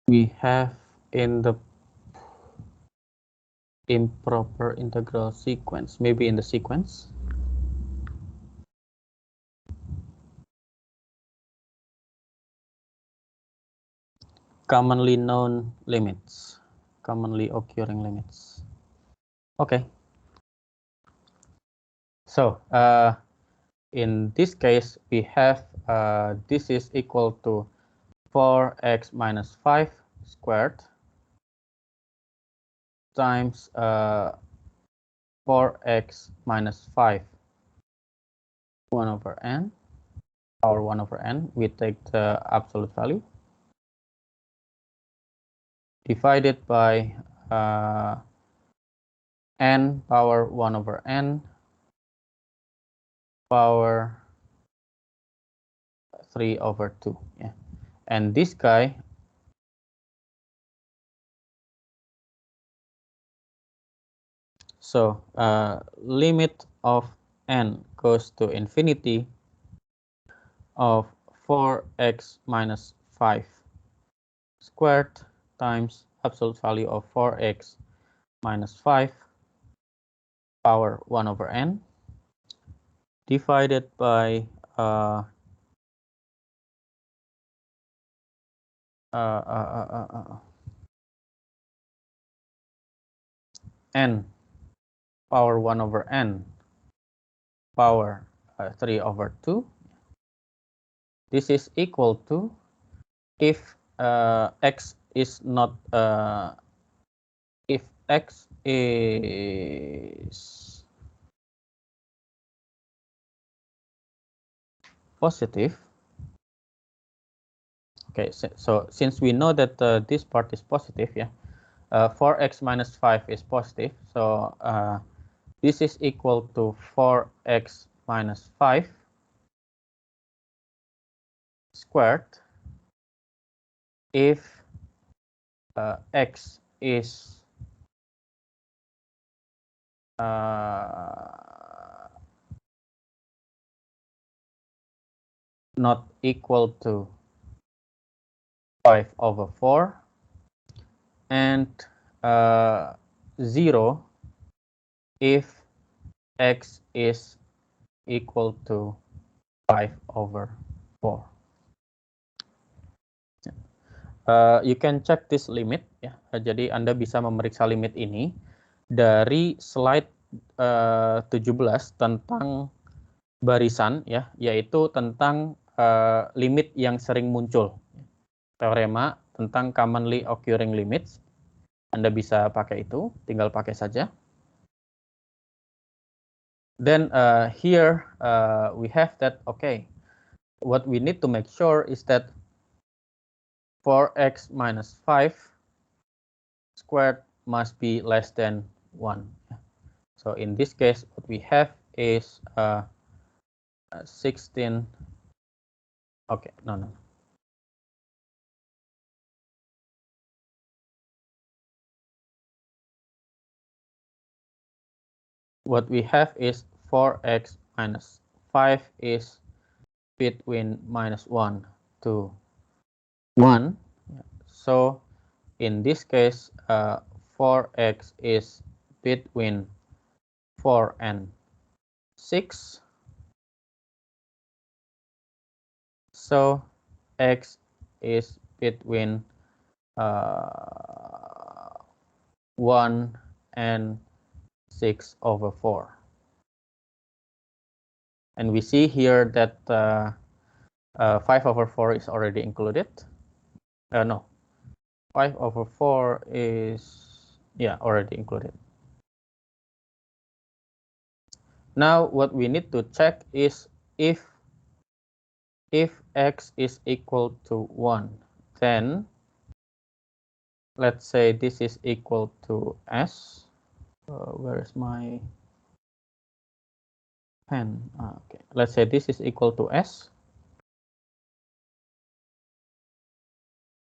we have in the improper integral sequence, maybe in the sequence. Commonly known limits, commonly occurring limits. Okay. So in this case, we have this is equal to 4x minus 5 squared times 4x minus 5 1 over n, power 1 over n. We take the absolute value divided by n power 1 over n power 3 over 2. Yeah. And this guy so limit of n goes to infinity of 4x minus 5 squared times absolute value of 4x minus 5 power 1 over n divided by n power 1 over n power 3 over 2. This is equal to, if x is not if x is positive. Okay, so since we know that this part is positive, yeah, 4x minus 5 is positive, so this is equal to 4x minus 5 squared if x is not equal to 5 over 4 and 0 if x is equal to 5/4. You can check this limit ya. Jadi Anda bisa memeriksa limit ini dari slide 17 tentang barisan ya, yaitu tentang limit yang sering muncul. Teorema tentang commonly occurring limits. Anda bisa pakai itu, tinggal pakai saja. Then here we have that, okay, what we need to make sure is that 4x minus 5 squared must be less than 1. So in this case, what we have is 16. Okay, no. What we have is 4x minus 5 is between -1 to 1. So in this case, 4x is between 4 and 6. So x is between 1 and 6/4. And we see here that 5/4 is already included. No, 5/4 is already included. Now what we need to check is if x is equal to 1, then let's say this is equal to s. Where is my pen? Okay, let's say this is equal to s.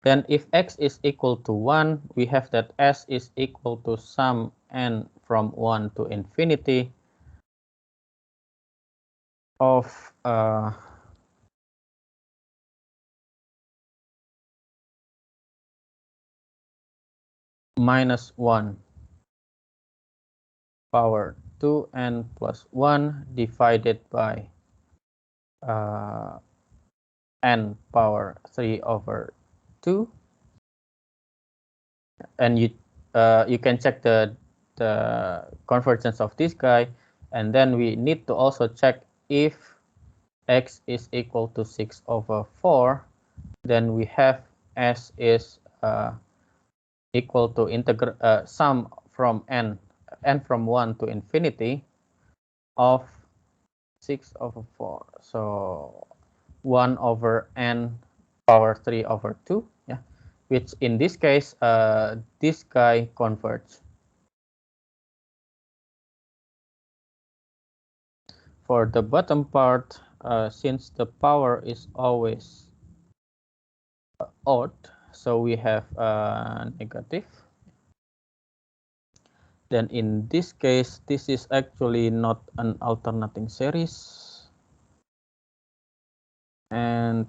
Then if x is equal to 1, we have that s is equal to sum n from 1 to infinity of -1 power 2n plus 1 divided by n power 3/2. And you can check the convergence of this guy, and then we need to also check if x is equal to 6/4, then we have s is equal to sum from n from 1 to infinity of 6/4. So 1/n power 3/2, yeah, which in this case this guy converges. For the bottom part, since the power is always odd, so we have negative. Then in this case, this is actually not an alternating series. And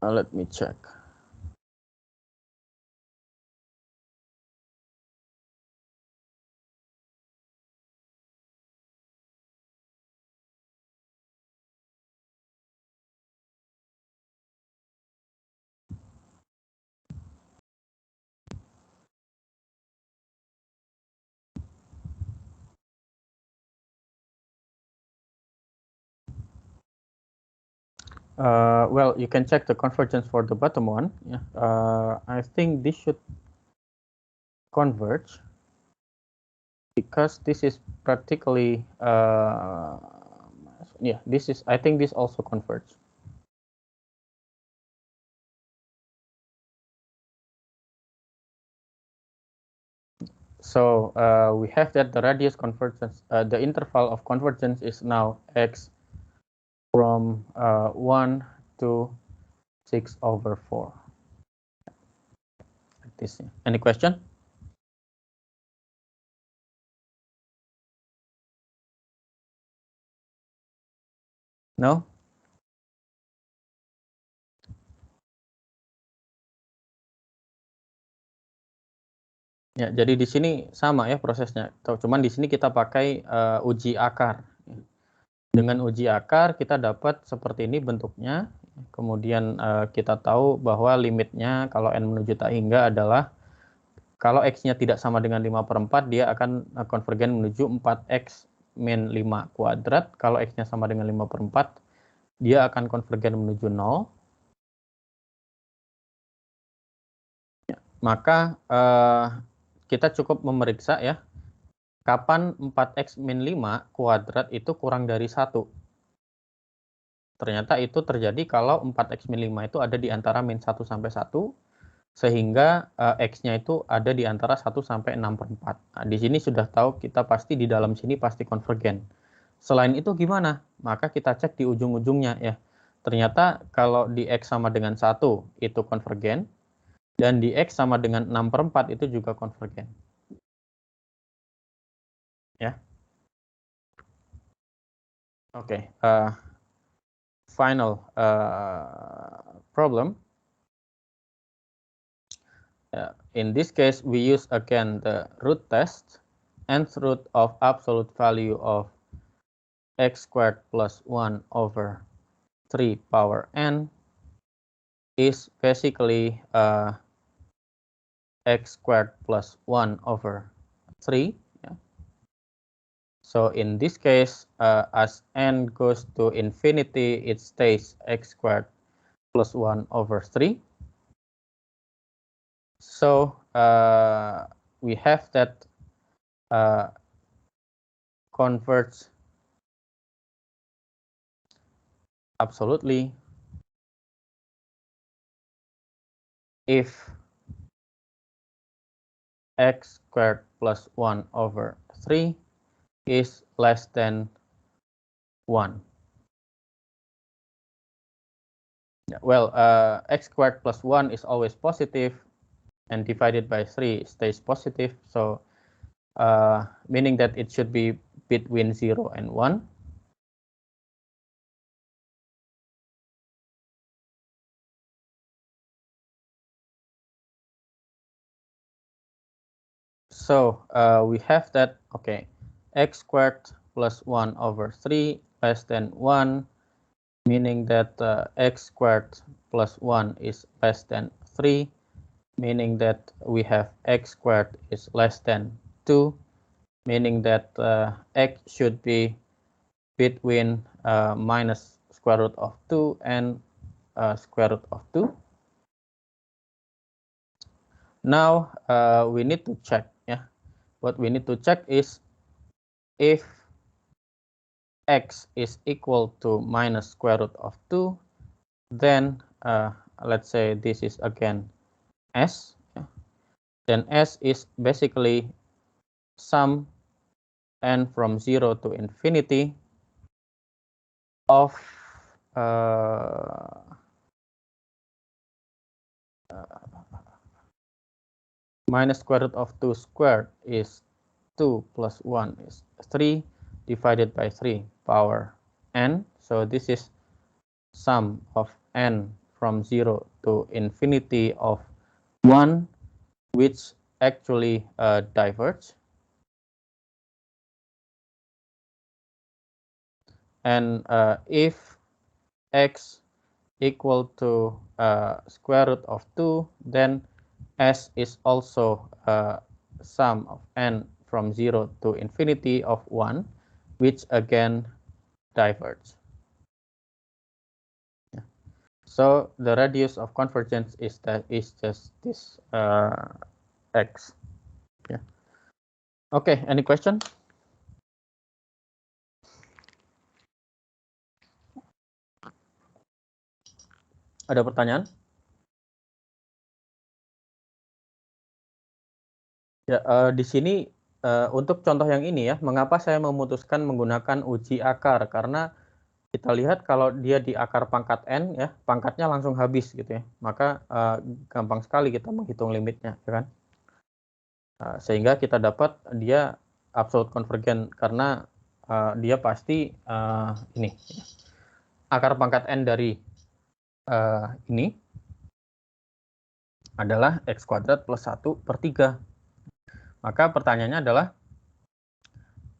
let me check. Well, you can check the convergence for the bottom one. Yeah, I think this should converge because this is practically this is, I think this also converges. So we have that the radius convergence, the interval of convergence is now x from 1 to 6/4. Like this. Any question? No? Ya, jadi di sini sama ya prosesnya. Cuman di sini kita pakai uji akar. Dengan uji akar kita dapat seperti ini bentuknya. Kemudian kita tahu bahwa limitnya kalau n menuju tak hingga adalah kalau x-nya tidak sama dengan 5/4 dia akan konvergen menuju 4x min 5 kuadrat. Kalau x-nya sama dengan 5/4 dia akan konvergen menuju 0. Maka kita cukup memeriksa ya, kapan 4x min 5 kuadrat itu kurang dari 1. Ternyata itu terjadi kalau 4x min 5 itu ada di antara min 1 sampai 1, sehingga x-nya itu ada di antara 1 sampai 6/4. Nah, di sini sudah tahu kita pasti di dalam sini pasti konvergen. Selain itu gimana? Maka kita cek di ujung-ujungnya ya. Ternyata kalau di x sama dengan 1 itu konvergen, dan di X sama dengan 6/4 itu juga konvergen. Ya. Oke. Final problem. In this case, we use again the root test. Nth root of absolute value of x squared plus 1 over 3 power n is basically x squared plus 1 over 3. Yeah. So in this case, as n goes to infinity, it stays x squared plus 1 over 3. So we have that converge absolutely if x squared plus 1 over 3 is less than 1. Well, x squared plus 1 is always positive, and divided by 3 stays positive. So meaning that it should be between 0 and 1. So we have that, okay, x squared plus 1 over 3 less than 1, meaning that x squared plus 1 is less than 3, meaning that we have x squared is less than 2, meaning that x should be between minus square root of 2 and square root of 2. Now we need to check. Yeah, what we need to check is if x is equal to minus square root of 2, then let's say this is again s. Yeah. Then s is basically sum n from 0 to infinity of minus square root of 2 squared is 2 plus 1 is 3 divided by 3 power n. So this is sum of n from 0 to infinity of 1, which actually diverge. And if x equal to square root of 2, then s is also sum of n from 0 to infinity of 1, which again diverge. Yeah. So the radius of convergence is just this x. Yeah. Okay, any question? Ada pertanyaan? Ya, di sini untuk contoh yang ini ya, mengapa saya memutuskan menggunakan uji akar? Karena kita lihat kalau dia di akar pangkat n ya, pangkatnya langsung habis gitu ya. Maka gampang sekali kita menghitung limitnya, ya kan? Sehingga kita dapat dia absolute convergen karena dia pasti ini akar pangkat n dari ini adalah x kuadrat plus 1/3. Maka pertanyaannya adalah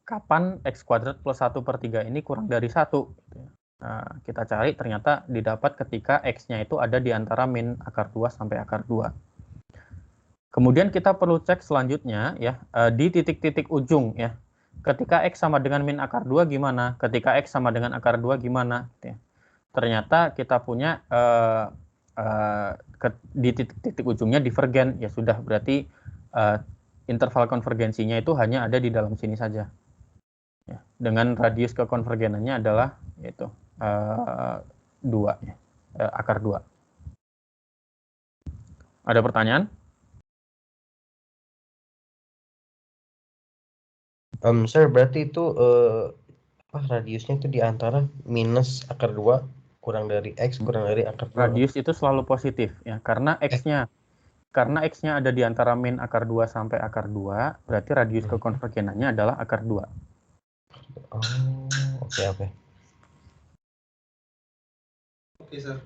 kapan x kuadrat plus 1/3 ini kurang dari 1? Nah, kita cari ternyata didapat ketika x-nya itu ada di antara min akar 2 sampai akar 2. Kemudian kita perlu cek selanjutnya ya di titik-titik ujung ya. Ketika x sama dengan min akar 2 gimana? Ketika x sama dengan akar 2 gimana? Ya. Ternyata kita punya di titik-titik ujungnya divergen, ya sudah berarti interval konvergensinya itu hanya ada di dalam sini saja. Ya, dengan radius kekonvergenannya adalah yaitu 2 ya, akar 2. Ada pertanyaan? Sir, berarti itu radiusnya itu di antara minus akar 2 kurang dari x kurang dari akar 2. Radius itu selalu positif ya, karena x-nya ada di antara min akar 2 sampai akar 2, berarti radius kekonvergenannya adalah akar 2. Oh, oke. Oke, Sir.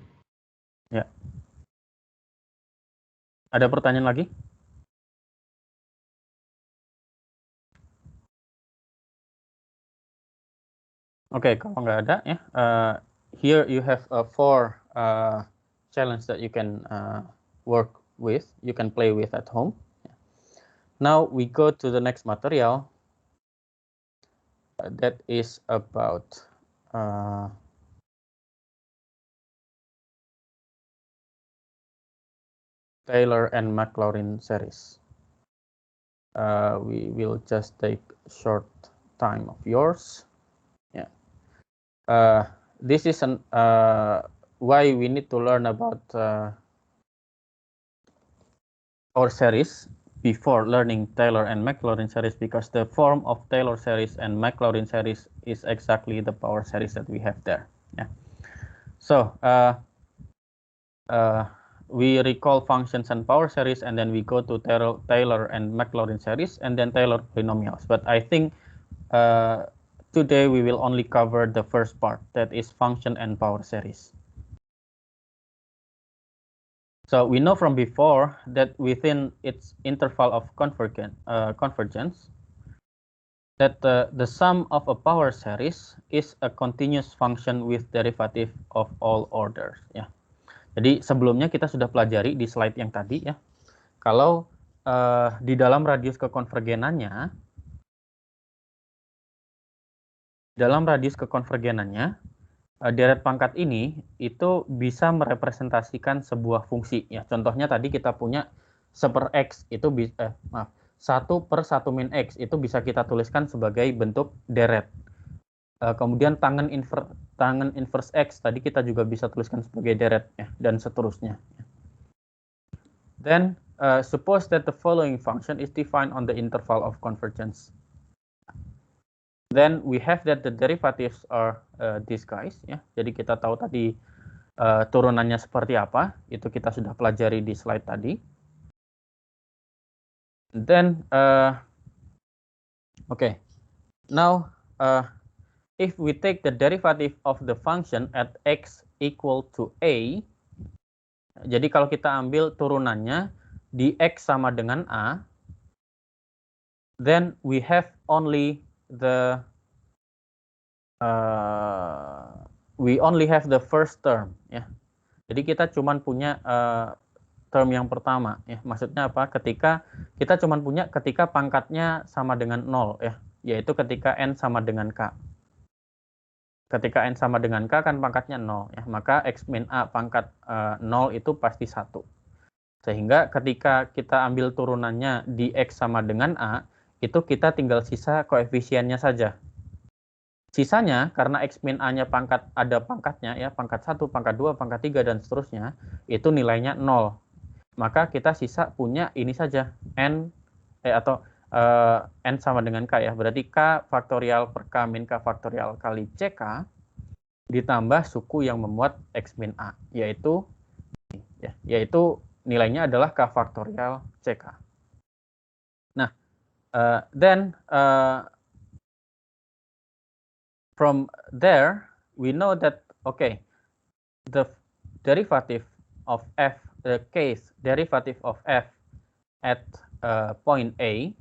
Ya. Ada pertanyaan lagi? Oke, kalau nggak ada ya, here you have 4 challenge that you can work with, you can play with at home. Now we go to the next material that is about Taylor and Maclaurin series. We will just take a short time of yours. This is why we need to learn about our series before learning Taylor and Maclaurin series, because the form of Taylor series and Maclaurin series is exactly the power series that we have there. Yeah. So we recall functions and power series, and then we go to Taylor and Maclaurin series, and then Taylor polynomials. But I think today we will only cover the first part, that is function and power series. So we know from before that within its interval of convergence, that the sum of a power series is a continuous function with derivative of all orders. Ya. Jadi sebelumnya kita sudah pelajari di slide yang tadi ya, kalau di dalam radius kekonvergenannya, deret pangkat ini itu bisa merepresentasikan sebuah fungsi ya. Contohnya tadi kita punya 1/x itu 1/1 min x itu bisa kita tuliskan sebagai bentuk deret. Kemudian tangen inverse x tadi kita juga bisa tuliskan sebagai deret ya, dan seterusnya. Then suppose that the following function is defined on the interval of convergence. Then we have that the derivatives are these guys ya. Jadi kita tahu tadi turunannya seperti apa, itu kita sudah pelajari di slide tadi. Then okay. Now if we take the derivative of the function at x equal to a, jadi kalau kita ambil turunannya di x sama dengan a, then we have only the first term ya. Jadi kita cuman punya term yang pertama ya. Maksudnya apa? Ketika kita cuman punya ketika pangkatnya sama dengan 0 ya, yaitu ketika n sama dengan k. Ketika n sama dengan k kan pangkatnya 0 ya, maka x min a pangkat 0 itu pasti 1. Sehingga ketika kita ambil turunannya di x sama dengan a, itu kita tinggal sisa koefisiennya saja. Sisanya karena x min a-nya ada pangkatnya ya, pangkat 1, pangkat 2, pangkat 3 dan seterusnya, itu nilainya 0. Maka kita sisa punya ini saja, n sama dengan k ya. Berarti k faktorial per k min k faktorial kali ck ditambah suku yang memuat x min a, yaitu nilainya adalah k faktorial ck. Nah, then from there we know that okay, the derivative of f, the case derivative of f at point A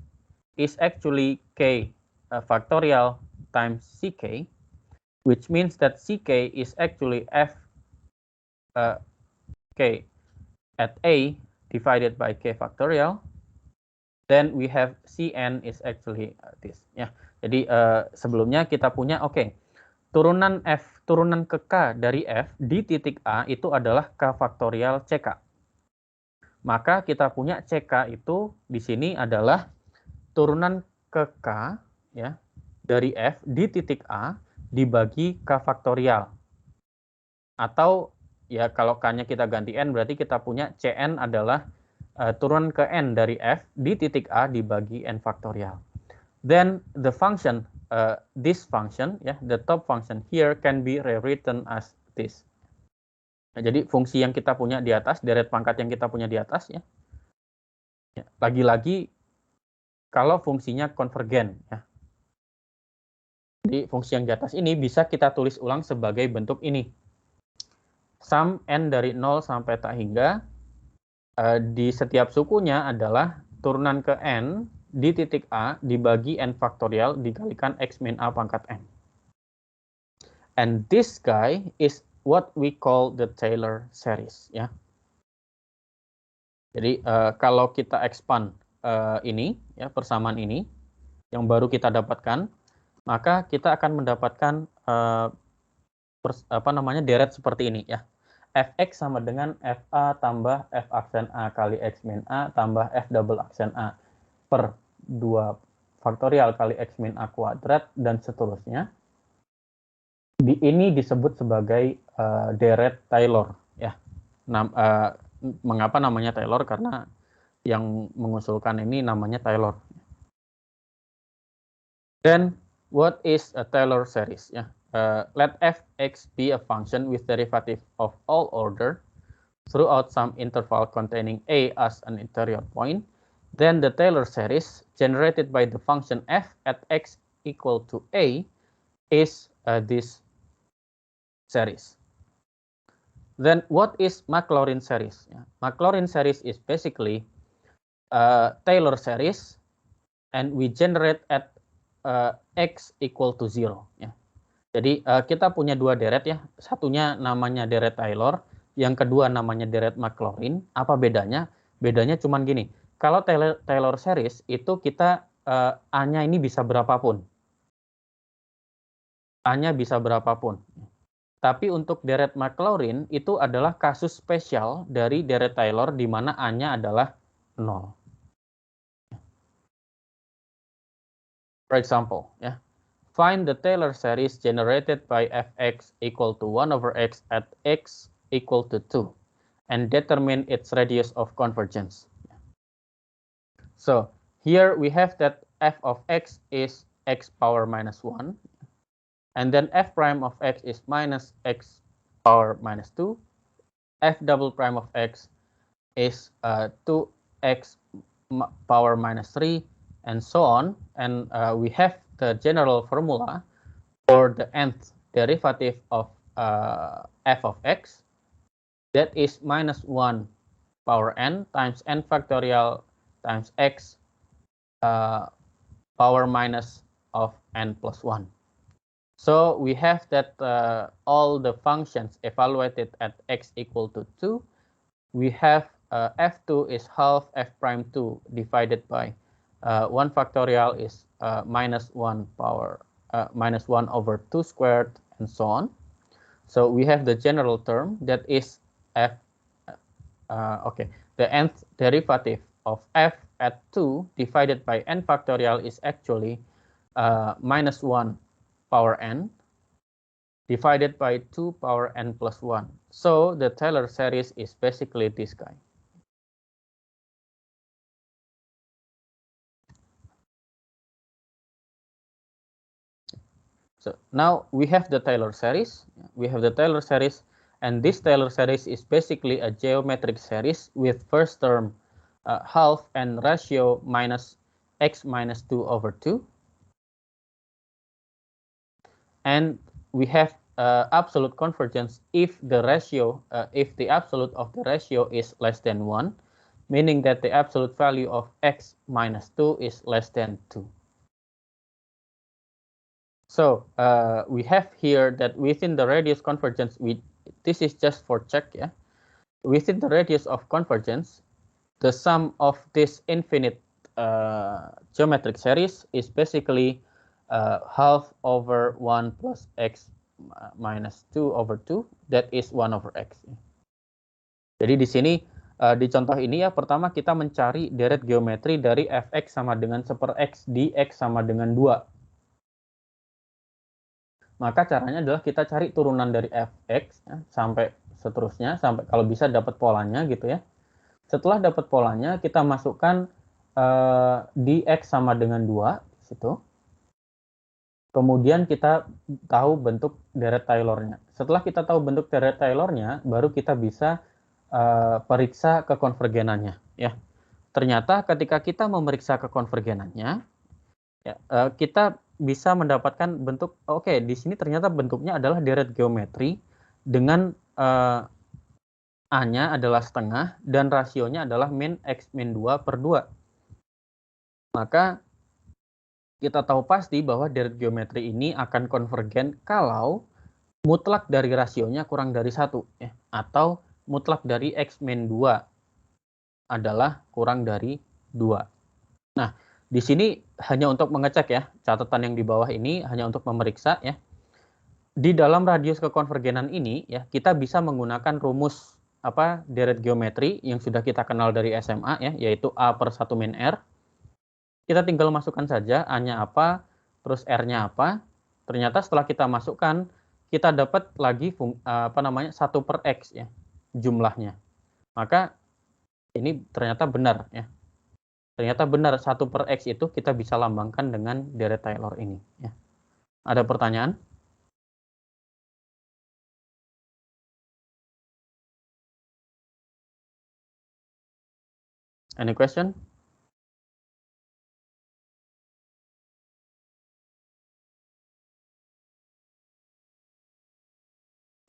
is actually k factorial times ck, which means that ck is actually f k at a divided by k factorial. Then we have Cn is actually this. Ya, jadi sebelumnya kita punya turunan ke k dari f di titik a itu adalah k faktorial ck. Maka kita punya ck itu di sini adalah turunan ke k ya dari f di titik a dibagi k faktorial. Atau ya kalau k-nya kita ganti n berarti kita punya cn adalah turunan ke n dari f di titik a dibagi n faktorial. Then the function, this function, the top function here can be rewritten as this. Nah, jadi fungsi yang kita punya di atas, deret pangkat yang kita punya di atas, lagi-lagi kalau fungsinya konvergen. Jadi fungsi yang di atas ini bisa kita tulis ulang sebagai bentuk ini. Sum n dari 0 sampai tak hingga di setiap sukunya adalah turunan ke n di titik a dibagi n faktorial dikalikan x min a pangkat n. And this guy is what we call the Taylor series. Ya. Jadi kalau kita expand ini, persamaan ini yang baru kita dapatkan, maka kita akan mendapatkan deret seperti ini ya. Fx sama dengan Fa tambah F aksen A kali X min A tambah F double aksen A per 2 faktorial kali X min A kuadrat dan seterusnya. Ini disebut sebagai deret Taylor. Ya. Mengapa namanya Taylor? Karena yang mengusulkan ini namanya Taylor. Then what is a Taylor series? Ya. Let fx be a function with derivative of all order throughout some interval containing a as an interior point. Then the Taylor series generated by the function f at x equal to a is this series. Then what is Maclaurin series? Maclaurin series is basically Taylor series, and we generate at x equal to 0. Ya. Jadi kita punya dua deret ya, satunya namanya deret Taylor, yang kedua namanya deret Maclaurin. Apa bedanya? Bedanya cuman gini, kalau Taylor series itu kita A-nya ini bisa berapapun. A-nya bisa berapapun. Tapi untuk deret Maclaurin itu adalah kasus spesial dari deret Taylor di mana A-nya adalah 0. For example, ya. Find the Taylor series generated by fx equal to 1 over x at x equal to 2 and determine its radius of convergence. So here we have that f of x is x power minus 1 and then f prime of x is minus x power minus 2. F double prime of x is 2x power minus 3 and so on, and we have the general formula for the nth derivative of f of x, that is minus 1 power n times n factorial times x power minus of n plus 1. So we have that all the functions evaluated at x equal to 2, we have f2 is half f prime 2 divided by 1 factorial is minus 1 power minus 1 over 2 squared and so on. So we have the general term that is f the nth derivative of f at 2 divided by n factorial is actually minus 1 power n divided by 2 power n plus 1. So the Taylor series is basically this guy. So now we have the Taylor series. And this Taylor series is basically a geometric series with first term half and ratio minus x minus 2 over 2. And we have absolute convergence if the ratio, if the absolute of the ratio is less than 1. meaning that the absolute value of x minus 2 is less than 2. So we have here that within the radius convergence, this is just for check, yeah. Within the radius of convergence, the sum of this infinite geometric series is basically half over 1 plus x minus 2 over 2, that is 1 over x. Jadi di sini di contoh ini ya, pertama kita mencari deret geometri dari fx sama dengan 1/x di x sama dengan 2. Maka caranya adalah kita cari turunan dari fx ya, sampai seterusnya, sampai kalau bisa dapat polanya gitu ya. Setelah dapat polanya, kita masukkan dx sama dengan 2 situ. Kemudian kita tahu bentuk deret Taylor-nya. Setelah kita tahu bentuk deret Taylor-nya, baru kita bisa periksa kekonvergenannya ya. Ternyata ketika kita memeriksa kekonvergenannya ya, kita bisa mendapatkan bentuk di sini ternyata bentuknya adalah deret geometri dengan A-nya adalah setengah dan rasionya adalah min x min 2 per 2. Maka kita tahu pasti bahwa deret geometri ini akan konvergen kalau mutlak dari rasionya kurang dari 1 ya, atau mutlak dari x min 2 adalah kurang dari 2. Nah, di sini hanya untuk mengecek ya, catatan yang di bawah ini hanya untuk memeriksa ya. Di dalam radius kekonvergenan ini ya, kita bisa menggunakan rumus deret geometri yang sudah kita kenal dari SMA ya, yaitu A per 1 min R. Kita tinggal masukkan saja A-nya apa, terus R-nya apa. Ternyata setelah kita masukkan, kita dapat lagi 1 per X ya, jumlahnya. Maka ini ternyata benar ya. Ternyata benar 1 per X itu kita bisa lambangkan dengan deret Taylor ini ya. Ada pertanyaan? Any question?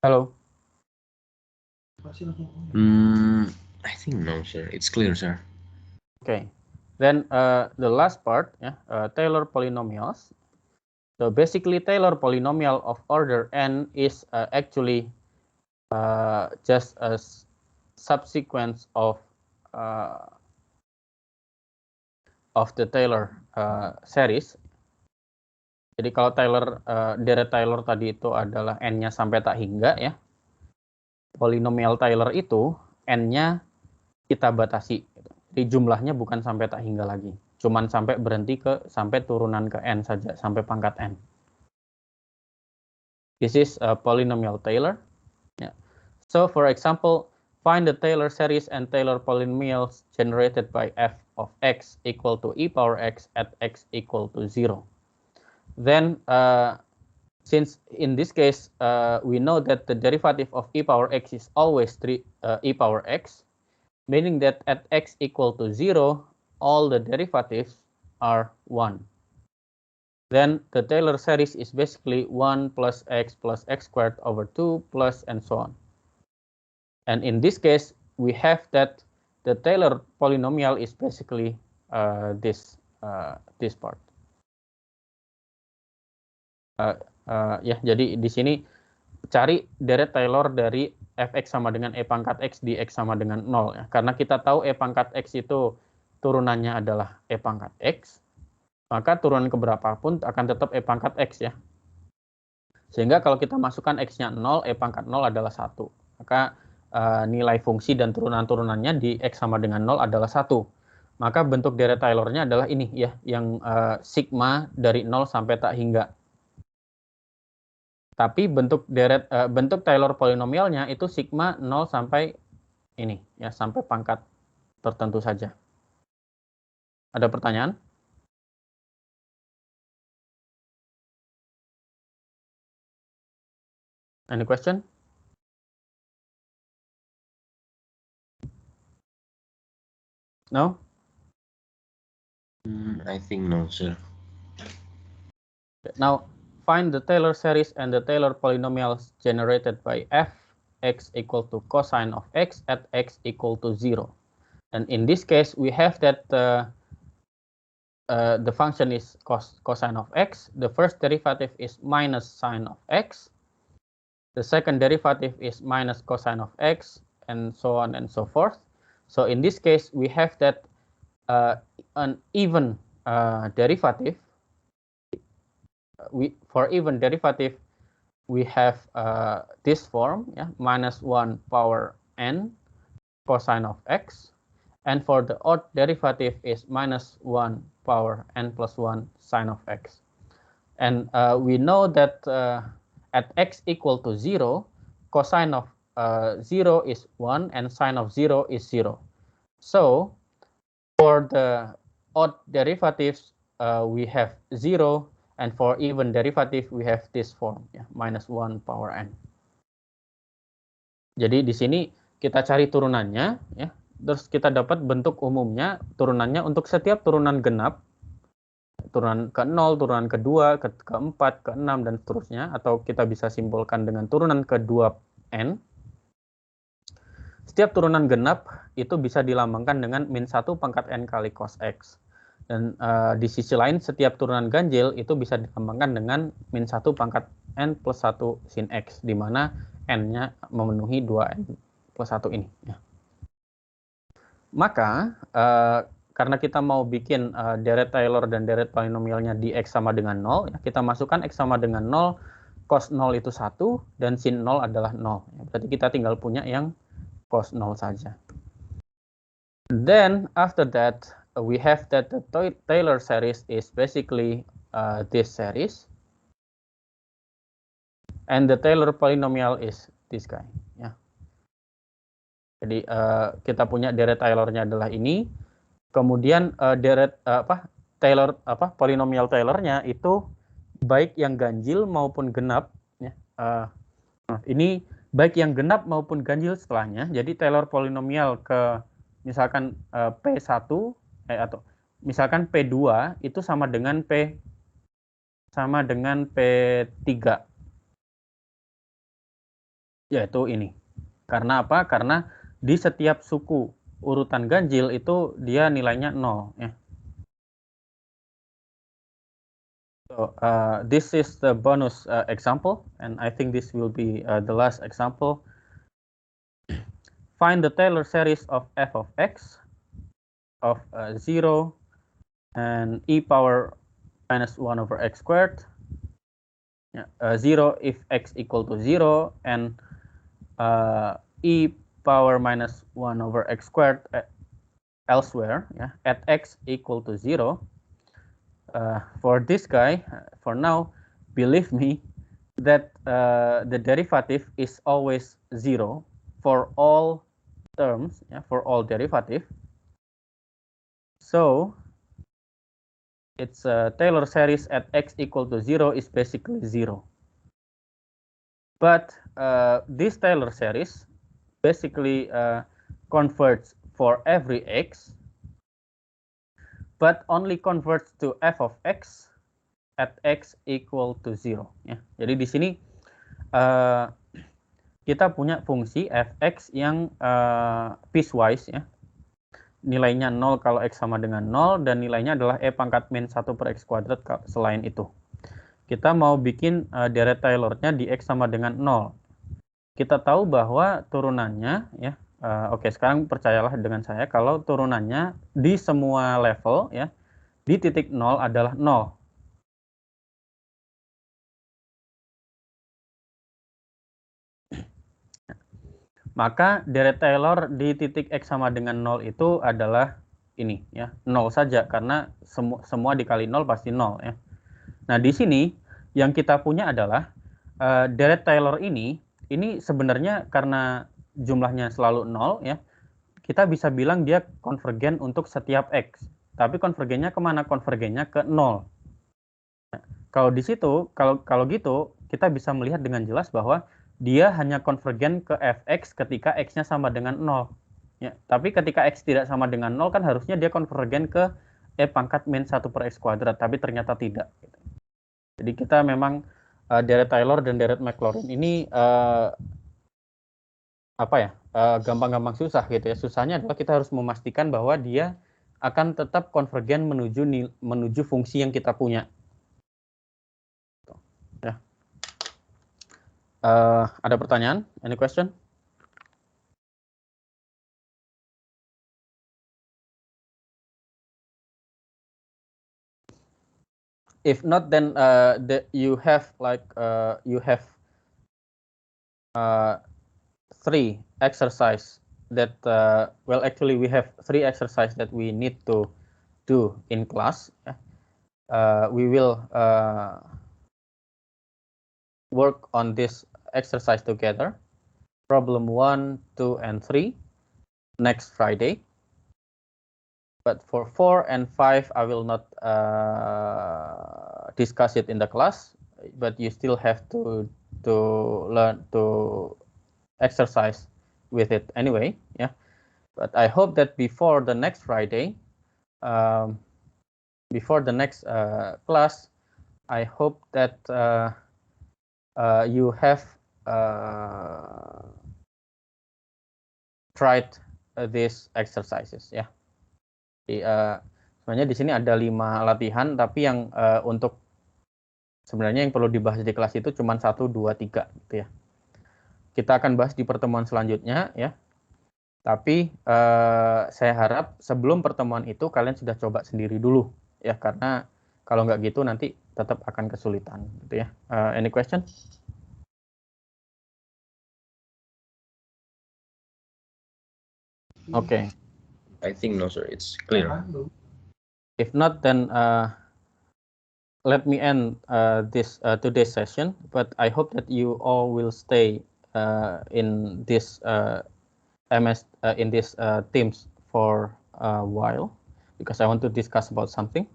Hello. I think no, sir. It's clear, sir. Okay. Then the last part, Taylor polynomials. So basically, Taylor polynomial of order n is actually just a subsequence of the Taylor series. Jadi kalau deret Taylor tadi itu adalah n-nya sampai tak hingga ya. Polinomial Taylor itu n-nya kita batasi. Jadi jumlahnya bukan sampai tak hingga lagi. Cuman sampai berhenti sampai turunan ke n saja, sampai pangkat n. This is a polynomial Taylor. Yeah. So for example, find the Taylor series and Taylor polynomials generated by f of x equal to e power x at x equal to 0. Then, since in this case, we know that the derivative of e power x is always e power x, meaning that at x equal to 0, all the derivatives are 1. Then the Taylor series is basically 1 plus x squared over 2 plus and so on. And in this case, we have that the Taylor polynomial is basically this part. Ya, jadi di sini cari deret Taylor dari fx sama dengan e pangkat x di x sama dengan 0 ya. Karena kita tahu e pangkat x itu turunannya adalah e pangkat x, maka turunan keberapa pun akan tetap e pangkat x ya. Sehingga kalau kita masukkan x-nya 0, e pangkat 0 adalah 1. Maka nilai fungsi dan turunan-turunannya di x sama dengan 0 adalah 1. Maka bentuk deret Taylor-nya adalah ini ya, yang sigma dari 0 sampai tak hingga. Tapi bentuk Taylor polinomialnya itu sigma 0 sampai ini ya, sampai pangkat tertentu saja. Ada pertanyaan? Any question? No? I think no, sir. Now, find the Taylor series and the Taylor polynomials generated by f x equal to cosine of x at x equal to 0. And in this case, we have that the function is cosine of x. The first derivative is minus sine of x. The second derivative is minus cosine of x, and so on and so forth. So in this case, we have that an even derivative. For even derivative, we have this form, yeah, minus 1 power n cosine of x. And for the odd derivative is minus 1 power n plus 1 sine of x. And we know that at x equal to 0, cosine of 0 is 1 and sine of 0 is 0. So for the odd derivatives, we have 0, and for even derivative, we have this form, ya, minus 1 power n. Jadi di sini kita cari turunannya, ya. Terus kita dapat bentuk umumnya, turunannya untuk setiap turunan genap, turunan ke-0, turunan ke-2, ke-4, ke-6, dan seterusnya, atau kita bisa simpulkan dengan turunan ke-2n. Setiap turunan genap itu bisa dilambangkan dengan min 1 pangkat n kali cos x. Dan di sisi lain, setiap turunan ganjil itu bisa dilambangkan dengan min 1 pangkat n plus 1 sin x, di mana n-nya memenuhi 2n plus 1 ini. Ya. Maka, karena kita mau bikin deret Taylor dan deret polinomialnya di x sama dengan 0, ya, kita masukkan x sama dengan 0, cos 0 itu 1, dan sin 0 adalah 0. Ya, berarti kita tinggal punya yang cos 0 saja. Then, after that, we have that the Taylor series is basically this series. And the Taylor polynomial is this guy. Ya. Jadi kita punya deret Taylor-nya adalah ini. Kemudian deret Taylor polinomial Taylor-nya itu baik yang ganjil maupun genap. Ya. Ini baik yang genap maupun ganjil setelahnya. Jadi Taylor polinomial ke misalkan P1 atau misalkan P2 itu sama dengan P3. Yaitu ini. Karena apa? Karena di setiap suku urutan ganjil itu dia nilainya 0. Ya. So, this is the bonus example, and I think this will be the last example. Find the Taylor series of f of x of 0 and e power minus 1 over x squared. 0 if x equal to 0, and e power minus 1 over x squared elsewhere, yeah, at x equal to 0. For this guy, for now, believe me that the derivative is always 0 for all terms, yeah, for all derivative. So its Taylor series at x equal to 0 is basically 0. But this Taylor series basically converts for every x, but only converts to f of x at x equal to 0. Ya. Jadi di sini kita punya fungsi fx yang piecewise, ya. Nilainya 0 kalau x sama dengan 0, dan nilainya adalah e pangkat min 1 per x kuadrat selain itu. Kita mau bikin deret Taylor-nya di x sama dengan 0. Kita tahu bahwa turunannya, ya, oke, sekarang percayalah dengan saya kalau turunannya di semua level, ya, di titik 0 adalah 0. Maka deret Taylor di titik x sama dengan 0 itu adalah ini, ya, 0 saja, karena semua dikali 0 pasti 0. Ya. Nah, di sini yang kita punya adalah deret Taylor ini sebenarnya karena jumlahnya selalu 0, ya, kita bisa bilang dia konvergen untuk setiap x. Tapi konvergennya kemana? Konvergennya ke 0. Nah, kalau di situ, kalau gitu, kita bisa melihat dengan jelas bahwa dia hanya konvergen ke fx ketika x-nya sama dengan 0. Ya, tapi ketika x tidak sama dengan 0, kan harusnya dia konvergen ke e pangkat min 1 per x kuadrat, tapi ternyata tidak. Jadi kita memang deret Taylor dan deret Maclaurin ini apa ya, gampang-gampang susah gitu ya. Susahnya adalah kita harus memastikan bahwa dia akan tetap konvergen menuju fungsi yang kita punya. Ya. Ada pertanyaan? Any question? If not, then you have three exercise that well, actually we have three exercise that we need to do in class. We will work on this exercise together. Problem 1, 2, and 3 next Friday. But for 4 and 5, I will not discuss it in the class. But you still have to learn to exercise with it anyway. Yeah. But I hope that before the next Friday, before the next class, I hope that you have tried these exercises. Ya. Jadi, sebenarnya di sini ada 5 latihan, tapi yang untuk sebenarnya yang perlu dibahas di kelas itu cuma 1, 2, 3 gitu ya. Kita akan bahas di pertemuan selanjutnya ya. Tapi saya harap sebelum pertemuan itu kalian sudah coba sendiri dulu ya, karena kalau nggak gitu nanti tetap akan kesulitan gitu ya. Any question? Okay. I think no, sir. It's clear. If not, then let me end this today's session. But I hope that you all will stay in this in this Teams for a while, because I want to discuss about something.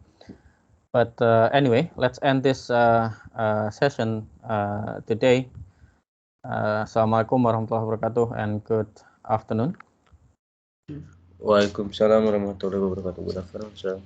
But anyway, let's end this session today. Assalamualaikum warahmatullahi wabarakatuh and good afternoon. Waalaikumsalam warahmatullahi wabarakatuh. Good afternoon, sir.